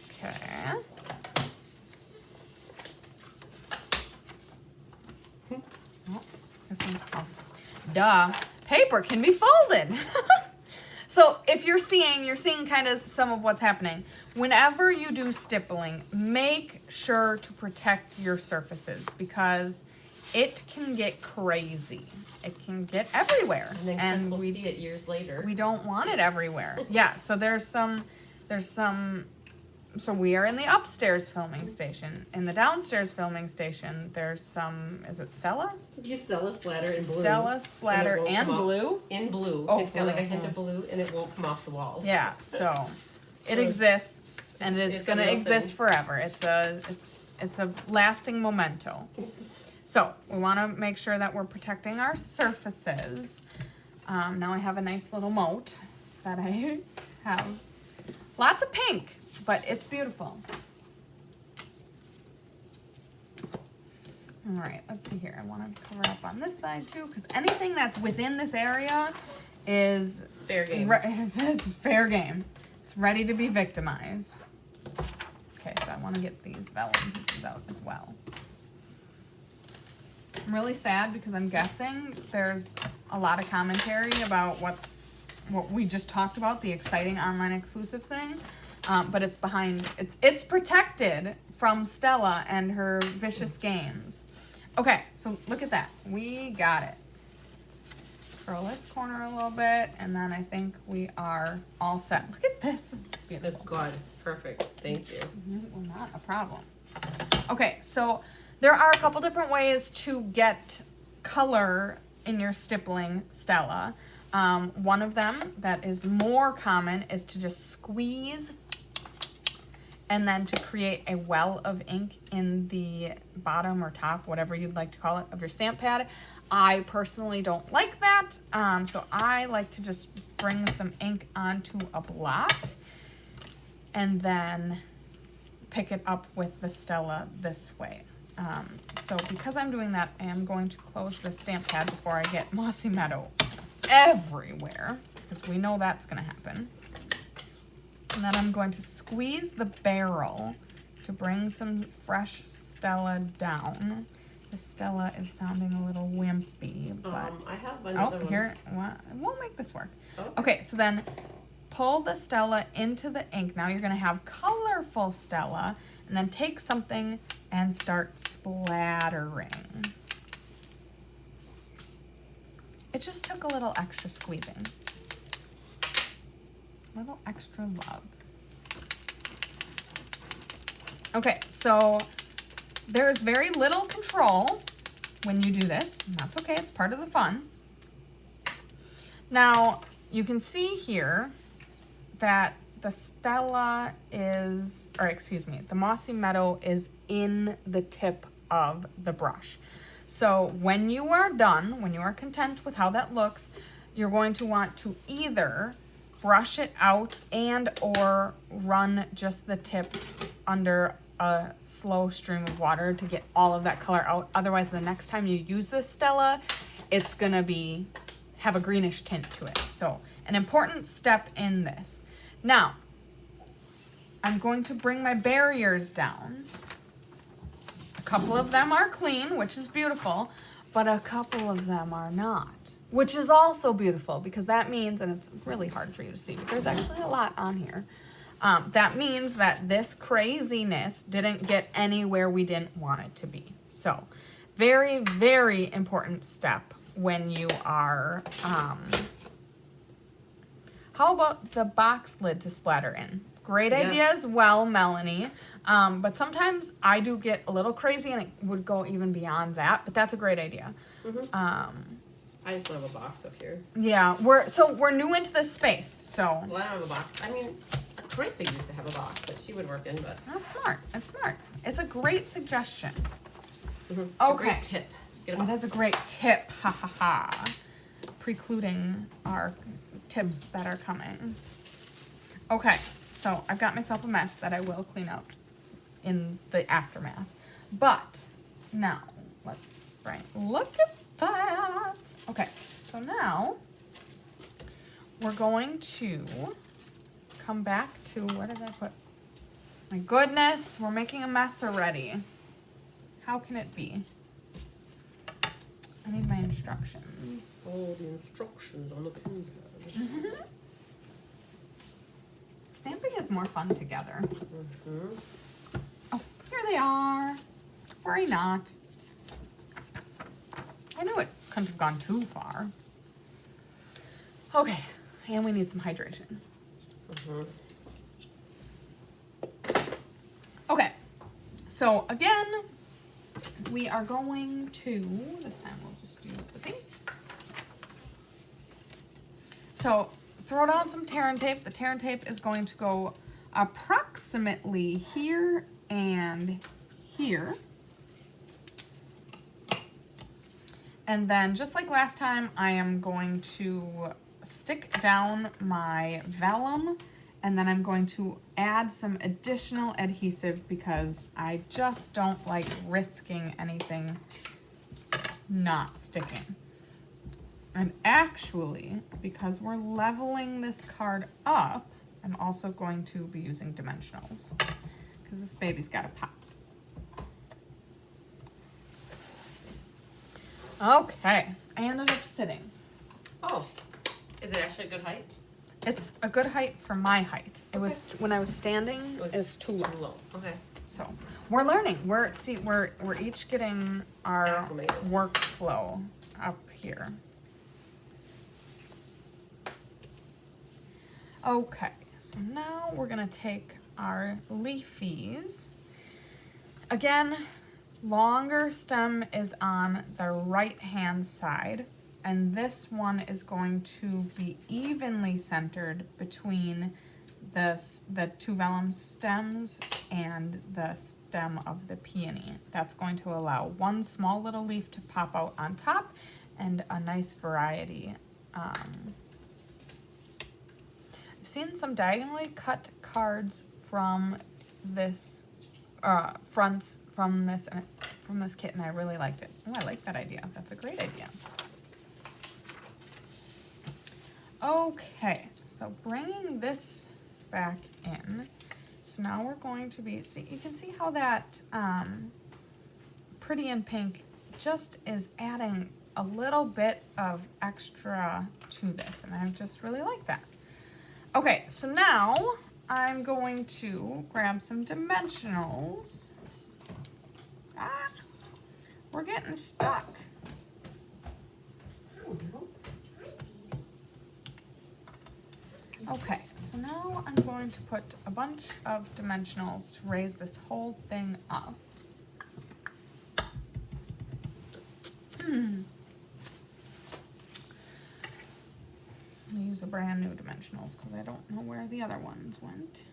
Okay. Duh. Paper can be folded. So if you're seeing kind of some of what's happening. Whenever you do stippling, make sure to protect your surfaces, because it can get crazy. It can get everywhere. And then Chris will see it years later. We don't want it everywhere. Yeah, so there's some, so we are in the upstairs filming station. In the downstairs filming station, there's some, is it Stella? Stella splatter in blue. Stella splatter and blue? In blue. Oh, it's got like a hint of blue, and it won't come off the walls. Yeah, so it exists, and it's gonna exist forever. It's a lasting memento. So we want to make sure that we're protecting our surfaces. Now I have a nice little moat that I have. Lots of pink, but it's beautiful. All right, let's see here. I want to cover up on this side too, because anything that's within this area is fair game. It's fair game. It's ready to be victimized. Okay, so I want to get these vellum pieces out as well. I'm really sad because I'm guessing there's a lot of commentary about what we just talked about, the exciting online exclusive thing, but it's protected from Stella and her vicious games. Okay, so look at that. We got it. curl this corner a little bit, and then I think we are all set. Look at this. This is beautiful. That's good. It's perfect. Thank you. Well, not a problem. Okay, so there are a couple different ways to get color in your stippling Stella. One of them that is more common is to just squeeze and then to create a well of ink in the bottom or top, whatever you'd like to call it, of your stamp pad. I personally don't like that, so I like to just bring some ink onto a block and then pick it up with the Stella this way. So because I'm doing that, I am going to close the stamp pad before I get Mossy Meadow everywhere, because we know that's gonna happen. And then I'm going to squeeze the barrel to bring some fresh Stella down. The Stella is sounding a little wimpy, but I have another one. here, well, we'll make this work. Oh. Okay, so then pull the Stella into the ink. Now you're gonna have colorful Stella, and then take something and start splattering. It just took a little extra squeezing. A little extra love. Okay, so there's very little control when you do this, and that's okay, it's part of the fun. Now, you can see here that the Stella is, or excuse me, the Mossy Meadow is in the tip of the brush. So when you are done, when you are content with how that looks, you're going to want to either brush it out and or run just the tip under a slow stream of water to get all of that color out. Otherwise, the next time you use this Stella, it's gonna have a greenish tint to it. So an important step in this. Now, I'm going to bring my barriers down. A couple of them are clean, which is beautiful, but a couple of them are not, which is also beautiful, because that means, and it's really hard for you to see, but there's actually a lot on here. That means that this craziness didn't get anywhere we didn't want it to be. So, very, very important step when you are, how about the box lid to splatter in? Great idea as well, Melanie. But sometimes I do get a little crazy and it would go even beyond that, but that's a great idea. I just don't have a box up here. Yeah, we're new into this space, so. Well, I don't have a box. I mean, Carissa used to have a box that she would work in, but. That's smart, that's smart. It's a great suggestion. It's Okay. a great tip. Get a That box. is a great tip, ha ha ha. Precluding our tips that are coming. Okay, so I've got myself a mess that I will clean up in the aftermath. But now, let's look at that. Okay, so now we're going to come back to, where did I put? My goodness, we're making a mess already. How can it be? I need my instructions. Oh, the instructions on the pen pad. Stamping is more fun together. Oh, here they are. Worry not. I knew it couldn't have gone too far. Okay, and we need some hydration. Okay, so again, we are going to, this time we'll just use the pink. So throw down some tear and tape. The tear and tape is going to go approximately here and here. And then just like last time, I am going to stick down my vellum, and then I'm going to add some additional adhesive because I just don't like risking anything not sticking. And actually, because we're leveling this card up, I'm also going to be using dimensionals because this baby's got to pop. Okay, I ended up sitting. Oh, is it actually a good height? It's a good height for my height. It was, when I was standing, it was too low. Okay. So we're learning. We're each getting our Acclimated. workflow up here. Okay, so now we're gonna take our leafies. Again, longer stem is on the right-hand side, and this one is going to be evenly centered between the two vellum stems and the stem of the peony. That's going to allow one small little leaf to pop out on top and a nice variety. I've seen some diagonally cut cards from this fronts from this kit, and I really liked it. Oh, I like that idea. That's a great idea. Okay, so bringing this back in. So now we're going to be, see, you can see how that pretty in pink just is adding a little bit of extra to this, and I just really like that. Okay, so now I'm going to grab some dimensionals. Ah, we're getting stuck. Okay, so now I'm going to put a bunch of dimensionals to raise this whole thing up. I'm gonna use a brand new dimensionals because I don't know where the other ones went.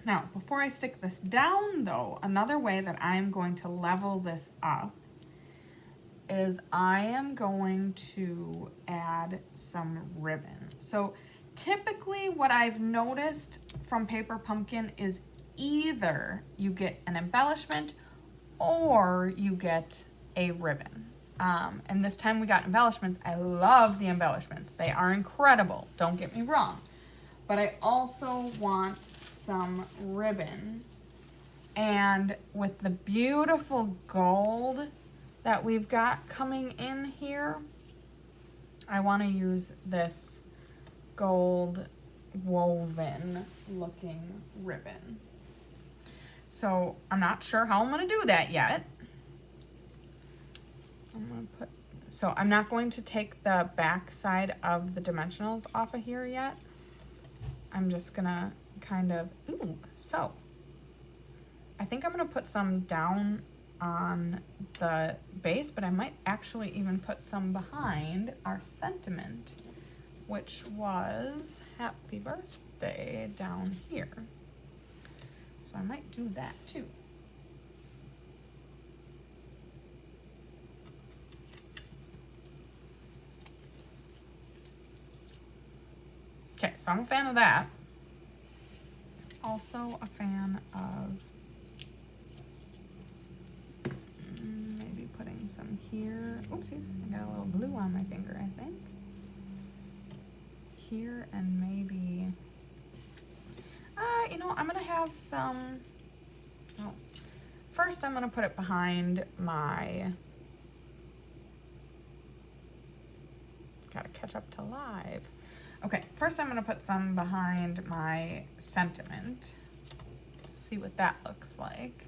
Now, before I stick this down though, another way that I'm going to level this up is I am going to add some ribbon. So typically what I've noticed from Paper Pumpkin is either you get an embellishment or you get a ribbon. And this time we got embellishments. I love the embellishments. They are incredible, don't get me wrong. But I also want some ribbon. And with the beautiful gold that we've got coming in here, I want to use this gold woven looking ribbon. So I'm not sure how I'm going to do that yet. So I'm not going to take the back side of the dimensionals off of here yet. I'm just gonna kind of, so I think I'm gonna put some down on the base, but I might actually even put some behind our sentiment, which was happy birthday down here. So I might do that too. Okay, so I'm a fan of that. Also a fan of maybe putting some here. Oopsies, I got a little glue on my finger, I think. Here and maybe, you know, I'm gonna have some, no. First I'm gonna put it behind my, gotta catch up to live. Okay, first I'm gonna put some behind my sentiment. See what that looks like.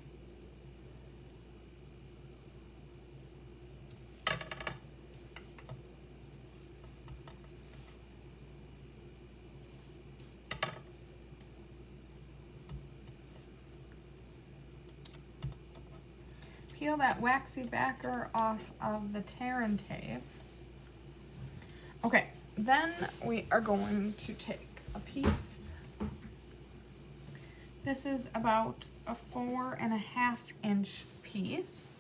Peel that waxy backer off of the tear and tape. Okay. Then we are going to take a piece. This is about a 4.5 inch piece.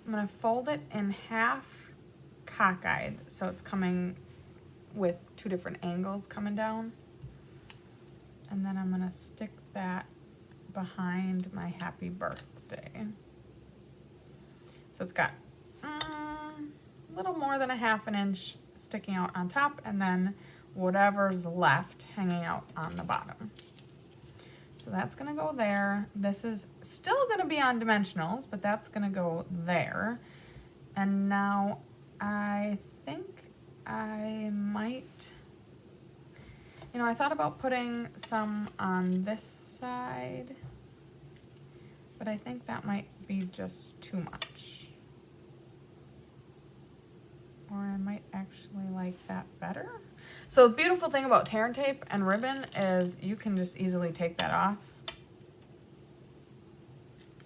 I'm going to fold it in half cockeyed, so it's coming with two different angles coming down. And then I'm going to stick that behind my happy birthday. So it's got a little more than a 1/2 inch sticking out on top, and then whatever's left hanging out on the bottom. So that's gonna go there. This is still gonna be on dimensionals, but that's gonna go there. And now I think I might, you know, I thought about putting some on this side, but I think that might be just too much. Or I might actually like that better. So the beautiful thing about tear and tape and ribbon is you can just easily take that off.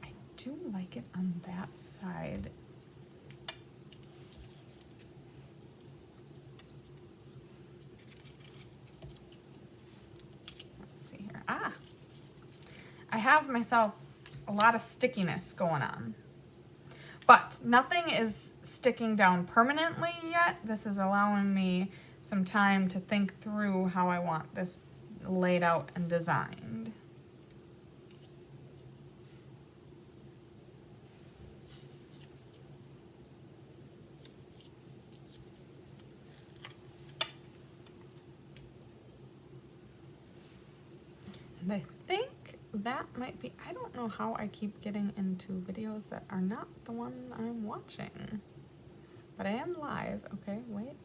I do like it on that side. Let's see here. Ah! I have myself a lot of stickiness going on. But nothing is sticking down permanently yet. This is allowing me some time to think through how I want this laid out and designed. And I think that might be, I don't know how I keep getting into videos that are not the one I'm watching. But I am live. Okay, wait.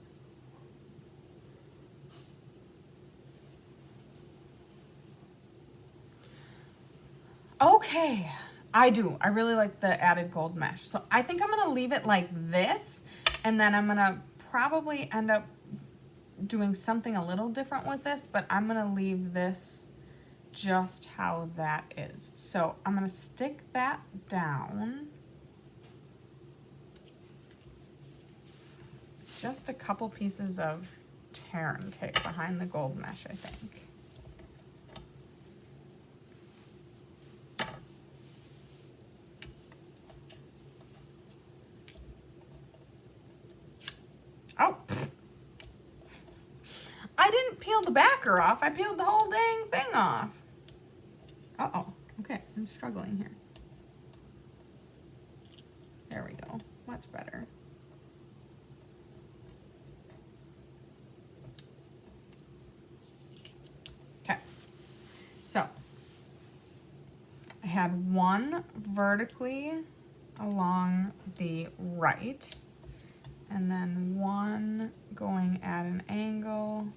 Okay, I do. I really like the added gold mesh. So I think I'm gonna leave it like this, and then I'm gonna probably end up doing something a little different with this, but I'm gonna leave this just how that is. So I'm gonna stick that down. Just a couple pieces of tear and tape behind the gold mesh, I think. Oh, I didn't peel the backer off. I peeled the whole dang thing off. Uh-oh. Okay, I'm struggling here. There we go. Much better. Okay. So, I had one vertically along the right, and then one going at an angle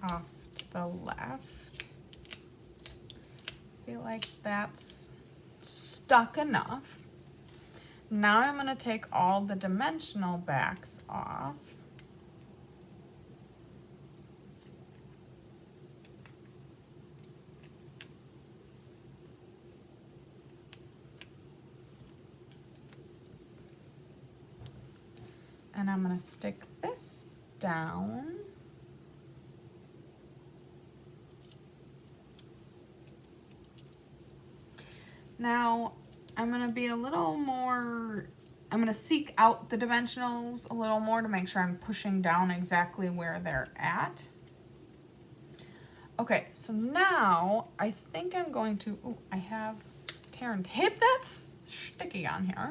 off to the left. Feel like that's stuck enough. Now I'm going to take all the dimensional backs off. And I'm going to stick this down. Now, I'm going to be a little more, I'm going to seek out the dimensionals a little more to make sure I'm pushing down exactly where they're at. Okay, so now I think I'm going to, ooh, I have tear and tape that's sticky on here.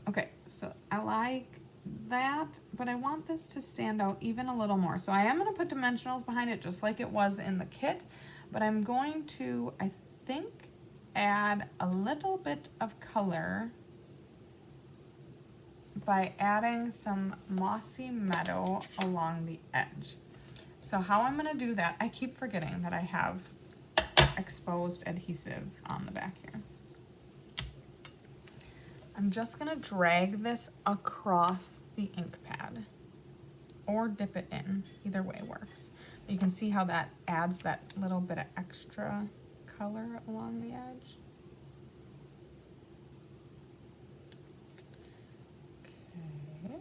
Okay, so I like that, but I want this to stand out even a little more. So I am going to put dimensionals behind it just like it was in the kit, but I'm going to, I think, add a little bit of color by adding some mossy meadow along the edge. So how I'm going to do that, I keep forgetting that I have exposed adhesive on the back here. I'm just going to drag this across the ink pad or dip it in. Either way works. You can see how that adds that little bit of extra color along the edge. Okay.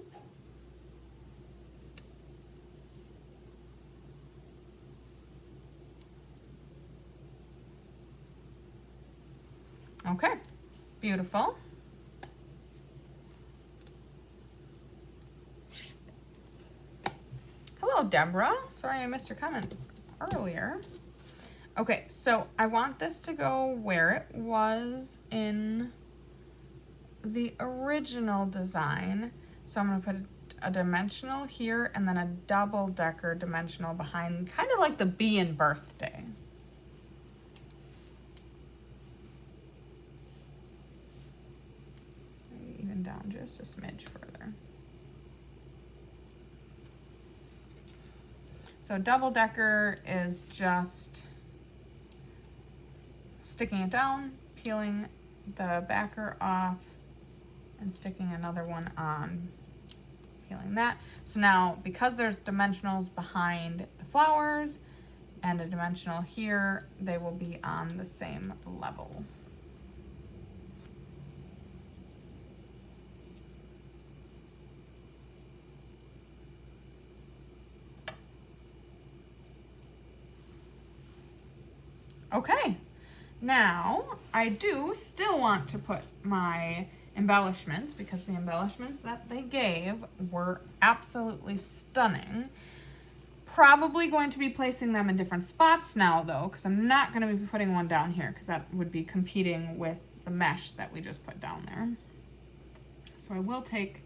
Okay, beautiful. Hello, Deborah. Sorry I missed your comment earlier. Okay, so I want this to go where it was in the original design. So I'm going to put a dimensional here and then a double-decker dimensional behind, kind of like the bee in birthday. Even down just a smidge further. So double-decker is just sticking it down, peeling the backer off and sticking another one on, peeling that. So now, because there's dimensionals behind the flowers and a dimensional here, they will be on the same level. Okay, now I do still want to put my embellishments, because the embellishments that they gave were absolutely stunning. Probably going to be placing them in different spots now though, because I'm not going to be putting one down here because that would be competing with the mesh that we just put down there. So I will take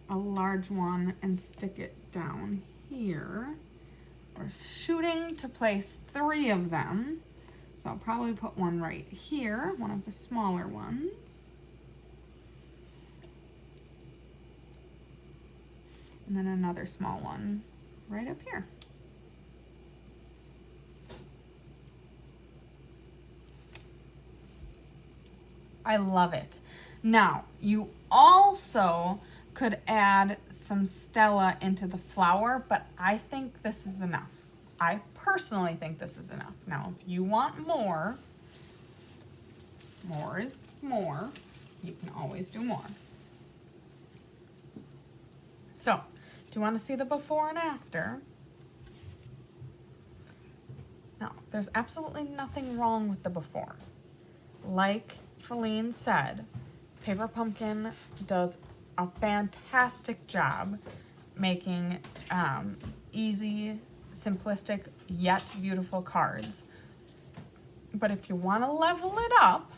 a large one and stick it down here. We're shooting to place 3 of them. So I'll probably put one right here, one of the smaller ones. And then another small one right up here. I love it. Now, you also could add some Stella into the flower, but I think this is enough. I personally think this is enough. Now, if you want more is more. You can always do more. So, do you want to see the before and after? Now, there's absolutely nothing wrong with the before. Like Feline said, Paper Pumpkin does a fantastic job making easy, simplistic, yet beautiful cards. But if you want to level it up,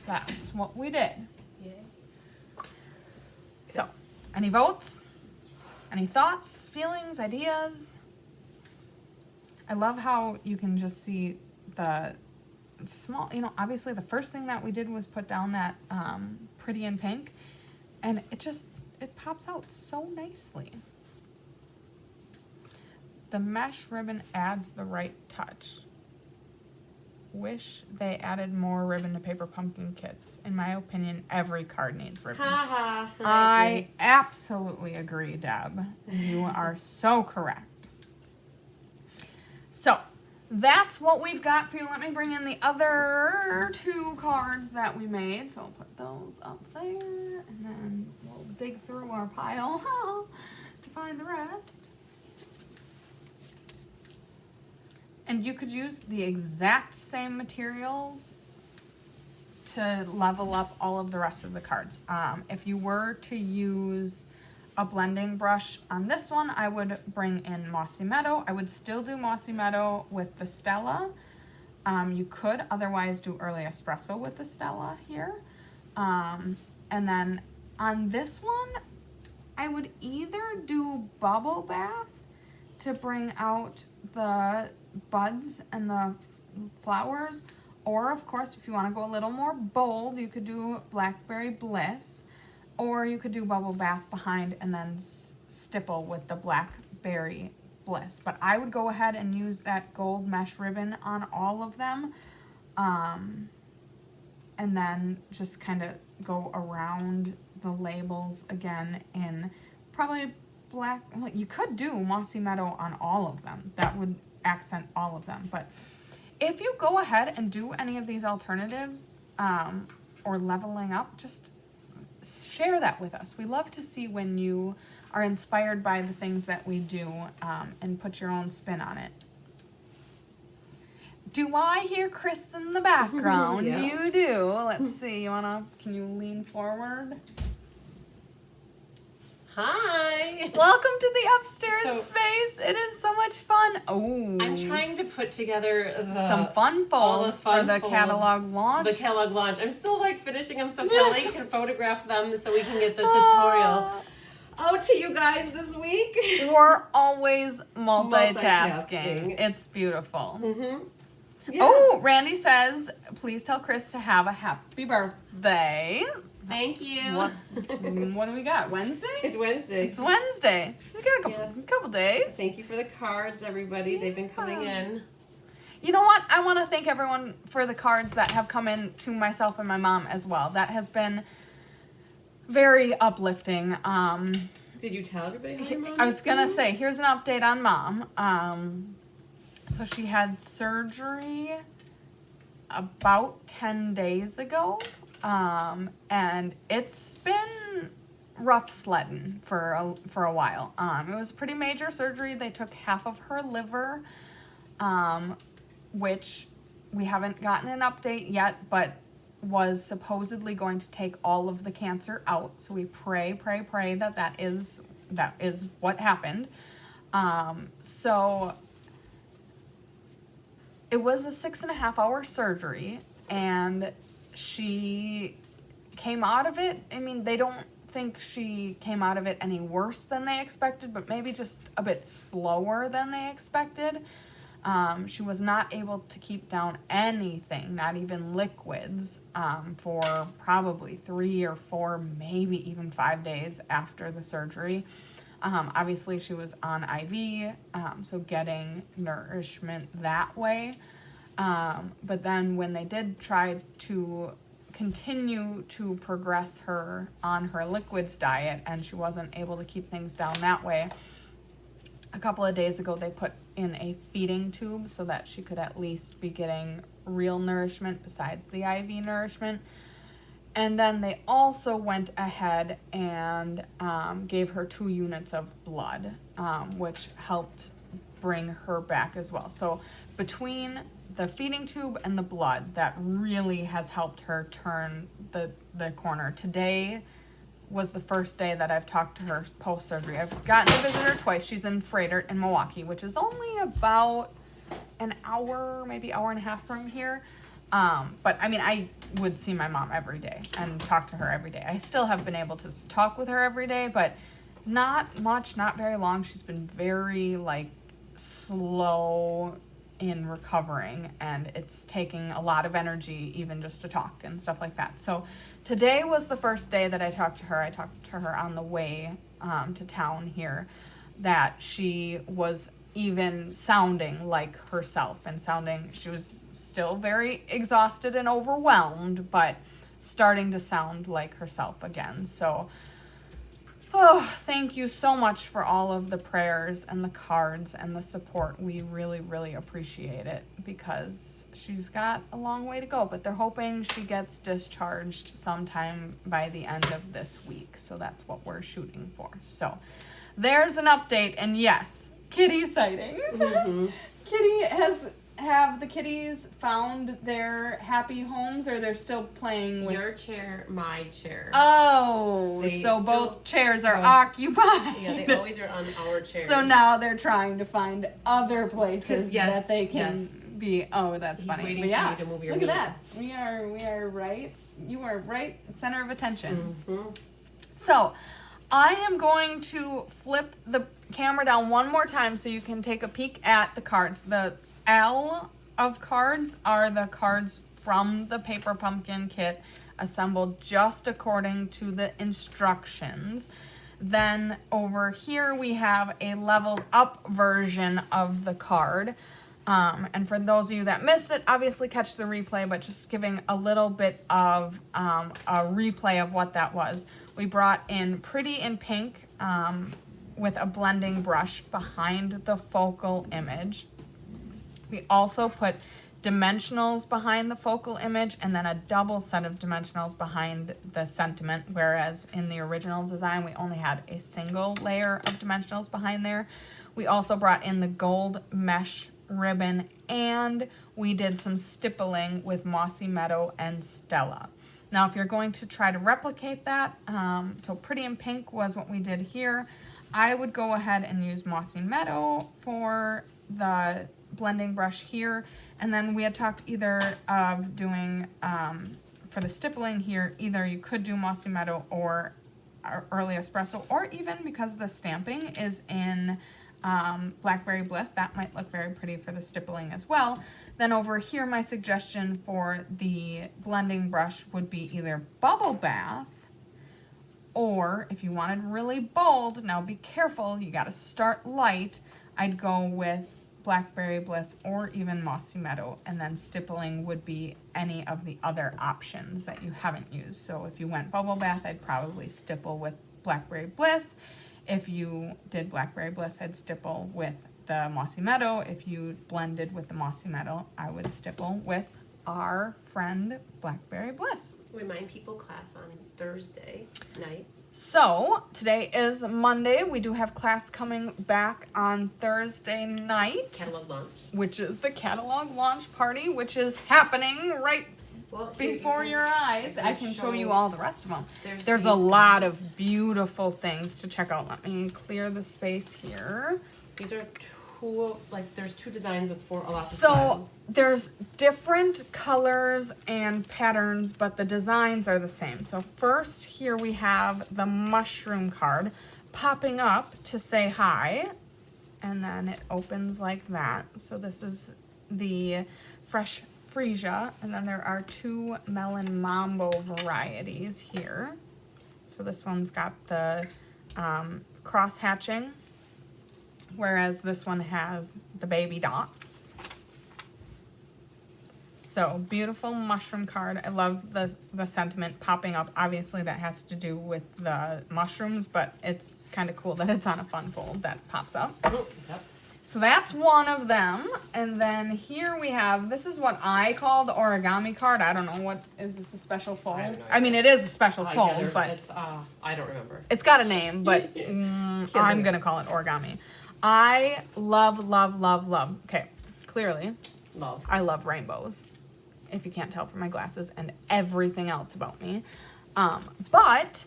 that's what we did. Yay. So, any votes? Any thoughts, feelings, ideas? I love how you can just see the small, obviously the first thing that we did was put down that pretty in pink, and it pops out so nicely. The mesh ribbon adds the right touch. Wish they added more ribbon to Paper Pumpkin kits. In my opinion, every card needs ribbon. I absolutely agree, Deb. You are so correct. So, that's what we've got for you. Let me bring in the other 2 cards that we made. So I'll put those up there, and then we'll dig through our pile to find the rest. And you could use the exact same materials to level up all of the rest of the cards. If you were to use a blending brush on this one, I would bring in Mossy Meadow. I would still do Mossy Meadow with the Stella. You could otherwise do Early Espresso with the Stella here. And then on this one, I would either do Bubble Bath to bring out the buds and the flowers, or of course if you want to go a little more bold, you could do Blackberry Bliss, or you could do Bubble Bath behind and then stipple with the Blackberry Bliss. But I would go ahead and use that gold mesh ribbon on all of them, and then just kind of go around the labels again in probably black. Well, you could do Mossy Meadow on all of them. That would accent all of them. But if you go ahead and do any of these alternatives or leveling up, just share that with us. We love to see when you are inspired by the things that we do and put your own spin on it. Do I hear Chris in the background? Yeah. You do. Let's see. Can you lean forward? Hi. Welcome to the upstairs So- space. It is so much fun. Oh, I'm trying to put together some fun all the folds fun for the folds. catalog launch. The catalog launch. I'm still finishing them so Kelly can photograph them so we can get the tutorial out to you guys this week. We're always multitasking. Multitasking. It's beautiful. Mm-hmm. Yeah. Oh, Randy says, please tell Chris to have a happy birthday. Thank you. What do we got? Wednesday? It's Wednesday. It's Wednesday. We got a couple days. Thank you for the cards, everybody. They've been coming in. You know what? I want to thank everyone for the cards that have come in to myself and my mom as well. That has been very uplifting. Did you tell everybody how your mom I was gonna say, here's an update on mom. So she had surgery about 10 days ago, and it's been rough sledding for a while. It was a pretty major surgery. They took half of her liver, which we haven't gotten an update yet, but was supposedly going to take all of the cancer out. So we pray that is what happened. So it was a 6.5-hour surgery, and she came out of it. I mean, they don't think she came out of it any worse than they expected, but maybe just a bit slower than they expected. She was not able to keep down anything, not even liquids, for probably 3 or 4, maybe even 5 days after the surgery. Obviously, she was on IV, so getting nourishment that way. But then when they did try to continue to progress her on her liquids diet and she wasn't able to keep things down that way, a couple of days ago they put in a feeding tube so that she could at least be getting real nourishment besides the IV nourishment. And then they also went ahead and gave her 2 units of blood, which helped bring her back as well. So between the feeding tube and the blood, that really has helped her turn the corner. Today was the first day that I've talked to her post-surgery. I've gotten to visit her twice. She's in Freighter in Milwaukee, which is only about an hour, maybe hour and a half from here. But I mean, I would see my mom every day and talk to her every day. I still have been able to talk with her every day, but not much, not very long. She's been very slow in recovering, and it's taking a lot of energy even just to talk and stuff like that. So today was the first day that I talked to her. I talked to her on the way to town here, that she was even sounding like herself and she was still very exhausted and overwhelmed, but starting to sound like herself again. So thank you so much for all of the prayers and the cards and the support. We really appreciate it, because she's got a long way to go, but they're hoping she gets discharged sometime by the end of this week. So that's what we're shooting for. So there's an update. And yes, kitty sightings. Mm-hmm. Have the kitties found their happy homes, or they're still playing with your chair, my chair? Oh, so both chairs are occupied. Yeah, they always are on our chairs. So now they're trying to find other places that they can be. Oh, that's funny. Waiting for you to move your Look at that. We are right. You are right center of attention. Mm-hmm. So I am going to flip the camera down one more time so you can take a peek at the cards. The L of cards are the cards from the Paper Pumpkin kit, assembled just according to the instructions. Then over here we have a leveled up version of the card. And for those of you that missed it, obviously catch the replay, but just giving a little bit of a replay of what that was. We brought in Pretty in Pink with a blending brush behind the focal image. We also put dimensionals behind the focal image and then a double set of dimensionals behind the sentiment, whereas in the original design we only had a single layer of dimensionals behind there. We also brought in the gold mesh ribbon, and we did some stippling with Mossy Meadow and Stella. Now if you're going to try to replicate that, so Pretty in Pink was what we did here, I would go ahead and use Mossy Meadow for the blending brush here, and then we had talked either of doing for the stippling here, either you could do Mossy Meadow or Early Espresso, or even because the stamping is in Blackberry Bliss, that might look very pretty for the stippling as well. Then over here, my suggestion for the blending brush would be either Bubble Bath, or if you wanted really bold, now be careful, you got to start light, I'd go with Blackberry Bliss, or even Mossy Meadow, and then Stippling would be any of the other options that you haven't used. So if you went bubble bath, I'd probably stipple with Blackberry Bliss. If you did Blackberry Bliss, I'd stipple with the Mossy Meadow. If you blended with the Mossy Meadow, I would stipple with our friend Blackberry Bliss. Remind people class on Thursday night. So today is Monday. We do have class coming back on Thursday night, Catalog launch. which is the catalog launch party, which is happening right before your eyes. I can show you all the rest of them. There's a lot of beautiful things to check out. Let me clear the space here. These are two, like there's two designs with a lot of So styles. there's different colors and patterns, but the designs are the same. So first here we have the mushroom card popping up to say hi, and then it opens like that. So this is the fresh freesia, and then there are two melon mambo varieties here. So this one's got the cross hatching, whereas this one has the baby dots. So beautiful mushroom card. I love the sentiment popping up. Obviously that has to do with the mushrooms, but it's kind of cool that it's on a fun fold that pops up. Oh, yep. So that's one of them. And then here we have, this is what I call the origami card. I don't know, what is this, a special fold? I have no I mean, it is a special Yeah, fold, but it's I don't remember. it's got a name, but I'm gonna call it origami. I love, love, love, love. Okay, clearly, Love. I love rainbows, if you can't tell from my glasses and everything else about me. But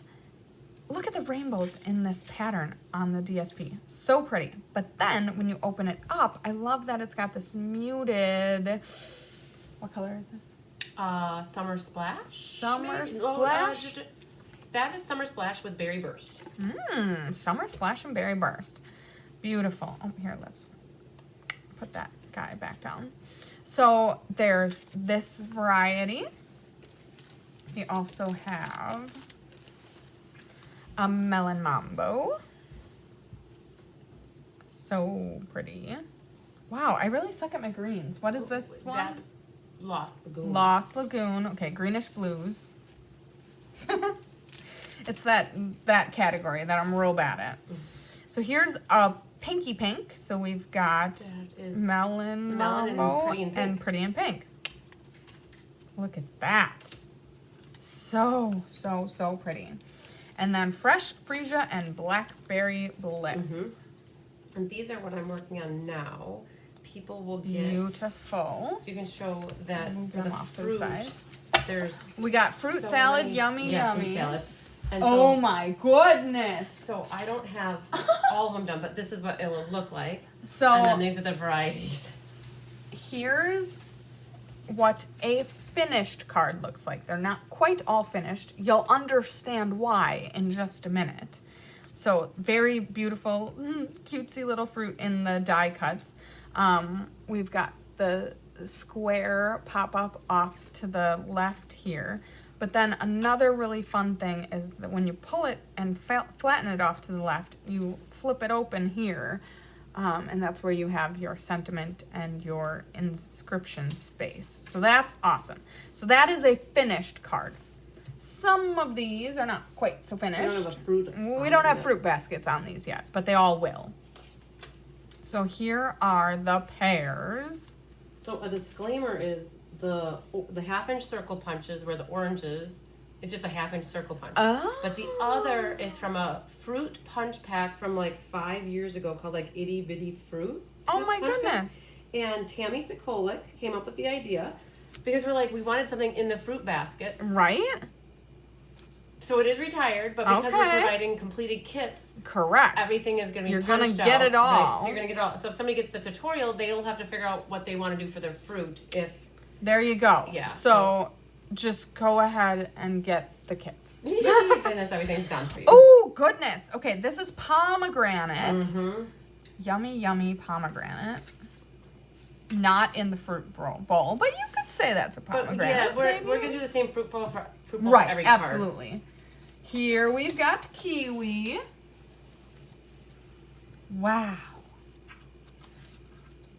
look at the rainbows in this pattern on the DSP. So pretty. But then when you open it up, I love that it's got this muted, what color is this? Summer Splash. Summer maybe? Splash? That is Summer Splash with Berry Burst. Summer Splash and Berry Burst. Beautiful. Oh, here, let's put that guy back down. So there's this variety. We also have a melon mambo. So pretty. Wow, I really suck at my greens. What is this one? That's Lost Lagoon. Lost Lagoon. Okay, greenish blues. It's that category that I'm real bad at. So here's a pinky pink. So we've got That is melon mambo and pretty in pink. Look at that. So, so, so pretty. And then fresh freesia and blackberry bliss. And these are what I'm working on now. People will get Beautiful. So you can show that Move for them the off to the fruit. side. There's We got fruit so salad, many- yummy, yeah, yummy. Fruit salad. And Oh so, my goodness. so I don't have all of them done, but this is what it will look like. So And then these are the varieties. here's what a finished card looks like. They're not quite all finished. You'll understand why in just a minute. So very beautiful, cutesy little fruit in the die cuts. We've got the square pop-up off to the left here. But then another really fun thing is that when you pull it and flatten it off to the left, you flip it open here. And that's where you have your sentiment and your inscription space. So that's awesome. So that is a finished card. Some of these are not quite so We finished. don't have a fruit. We don't have fruit baskets on these yet, but they all will. So here are the pairs. So a disclaimer is the half-inch circle punches where the oranges, it's just a half-inch circle punch. Oh. But the other is from a fruit punch pack from like 5 years ago called like Itty Bitty Fruit. Oh my Punch Pack. goodness. And Tammy Sikolik came up with the idea because we wanted something in the fruit basket. Right? So it is retired, but because we're Okay. providing completed kits, Correct. everything is going to be You're gonna punched get out. it all. Right, so you're going to get it all. So if somebody gets the tutorial, they'll have to figure out what they want to do for their fruit. If There you go. Yeah, So just go ahead and get the kits. goodness, everything's done for you. Oh, goodness. Okay, this is pomegranate. Mm-hmm. Yummy, yummy pomegranate. Not in the fruit bowl, but you could say that's a But pomegranate. yeah, we're maybe. going to do the same fruit bowl for Right, every card. absolutely. Here we've got kiwi. Wow.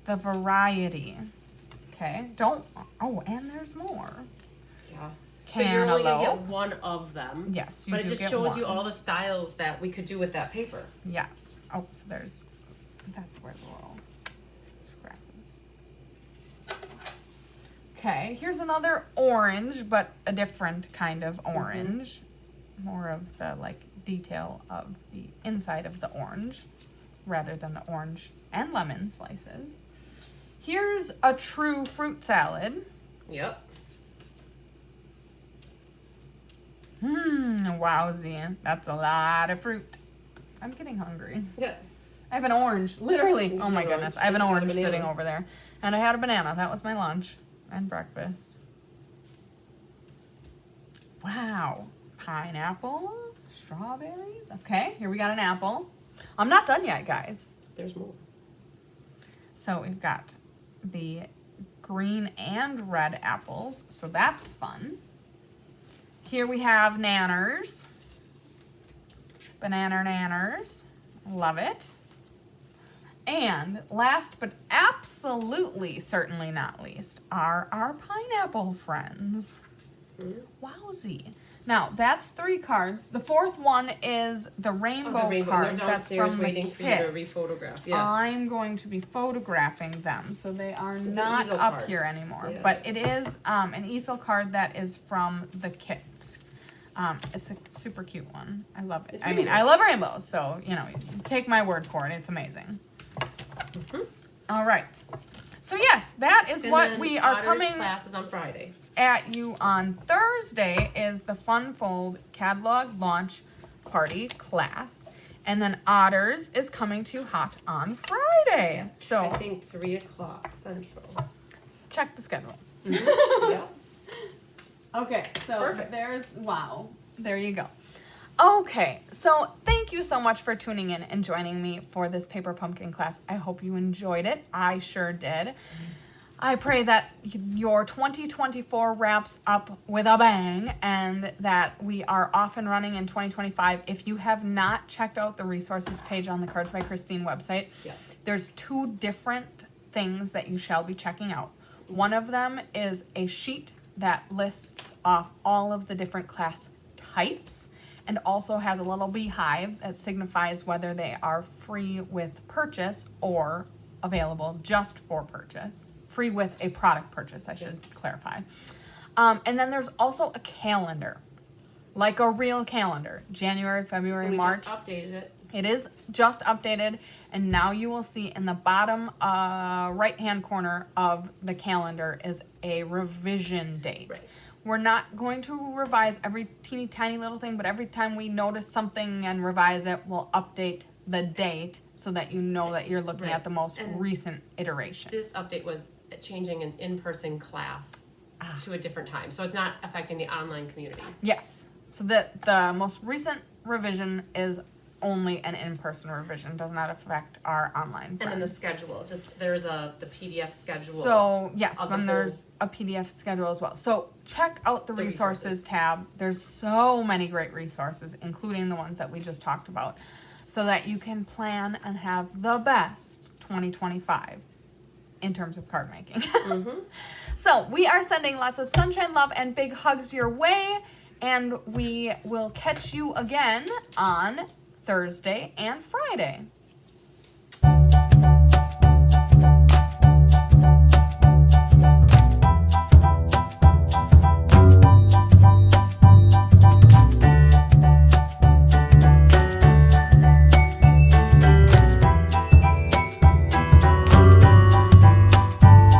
the variety. Okay, and there's more. Yeah. So you're only going to get Cantaloupe. one of them. Yes, you But do it just get shows you one. all the styles that we could do with that paper. Yes. Oh, so that's where the little scrap is. Okay, here's another orange, but a different kind of orange. More of the like detail of the inside of the orange rather than the orange and lemon slices. Here's a true fruit salad. Yep. Wowzy. That's a lot of fruit. I'm getting hungry. Yeah. I have an orange, literally. Oh my Orange. goodness. I have an You had a orange banana. sitting over there. And I had a banana. That was my lunch and breakfast. Wow. Pineapple, strawberries. Okay, here we got an apple. I'm not done yet, guys. There's more. So we've got the green and red apples. So that's fun. Here we have nanners. Banana nanners. Love it. And last but absolutely certainly not least are our pineapple friends. Wowzy. Now, that's 3 cards. The 4th one is the rainbow, They're card that's downstairs from the waiting for you kit. to rephotograph. Yeah. I'm going to be photographing them, so they are an not easel up card. here anymore. Yeah. But it is an easel card that is from the kits. It's a super cute one. I love it. It's I mean, rainbows. I love rainbows, so, take my word for it. It's amazing. All right. So, yes, that is And what then we are Otter's coming class is on Friday. at you on Thursday is the Funfold catalog launch party class. And then Otters is coming to Hot on Friday. I So think 3 o'clock Central. check the schedule. Yeah. Okay, so Perfect. there you go. Okay, so thank you so much for tuning in and joining me for this paper pumpkin class. I hope you enjoyed it. I sure did. I pray that your 2024 wraps up with a bang and that we are off and running in 2025. If you have not checked out the resources page on the Cards by Christine website, Yes. there's 2 different things that you shall be checking out. One of them is a sheet that lists off all of the different class types and also has a little beehive that signifies whether they are free with purchase or available just for purchase. Free with a product purchase, I should clarify. And then there's also a calendar, like a real calendar. January, February, We March. just updated it. It is just updated, and now you will see in the bottom right-hand corner of the calendar is a revision date. Right. We're not going to revise every teeny tiny little thing, but every time we notice something and revise it, we'll update the date so that you know that you're looking Right. at the most And recent iteration. This update was changing an in-person class to a different time. So it's not affecting the online community. Yes. So the most recent revision is only an in-person revision, does not affect our online And then the friends. schedule, just there's the PDF schedule. So yes, of the then whole- there's a PDF schedule as well. So check out the The resources resources. tab. There's so many great resources, including the ones that we just talked about, so that you can plan and have the best 2025 in terms of card making. So we are sending lots of sunshine, love, and big hugs your way, and we will catch you again on Thursday and Friday.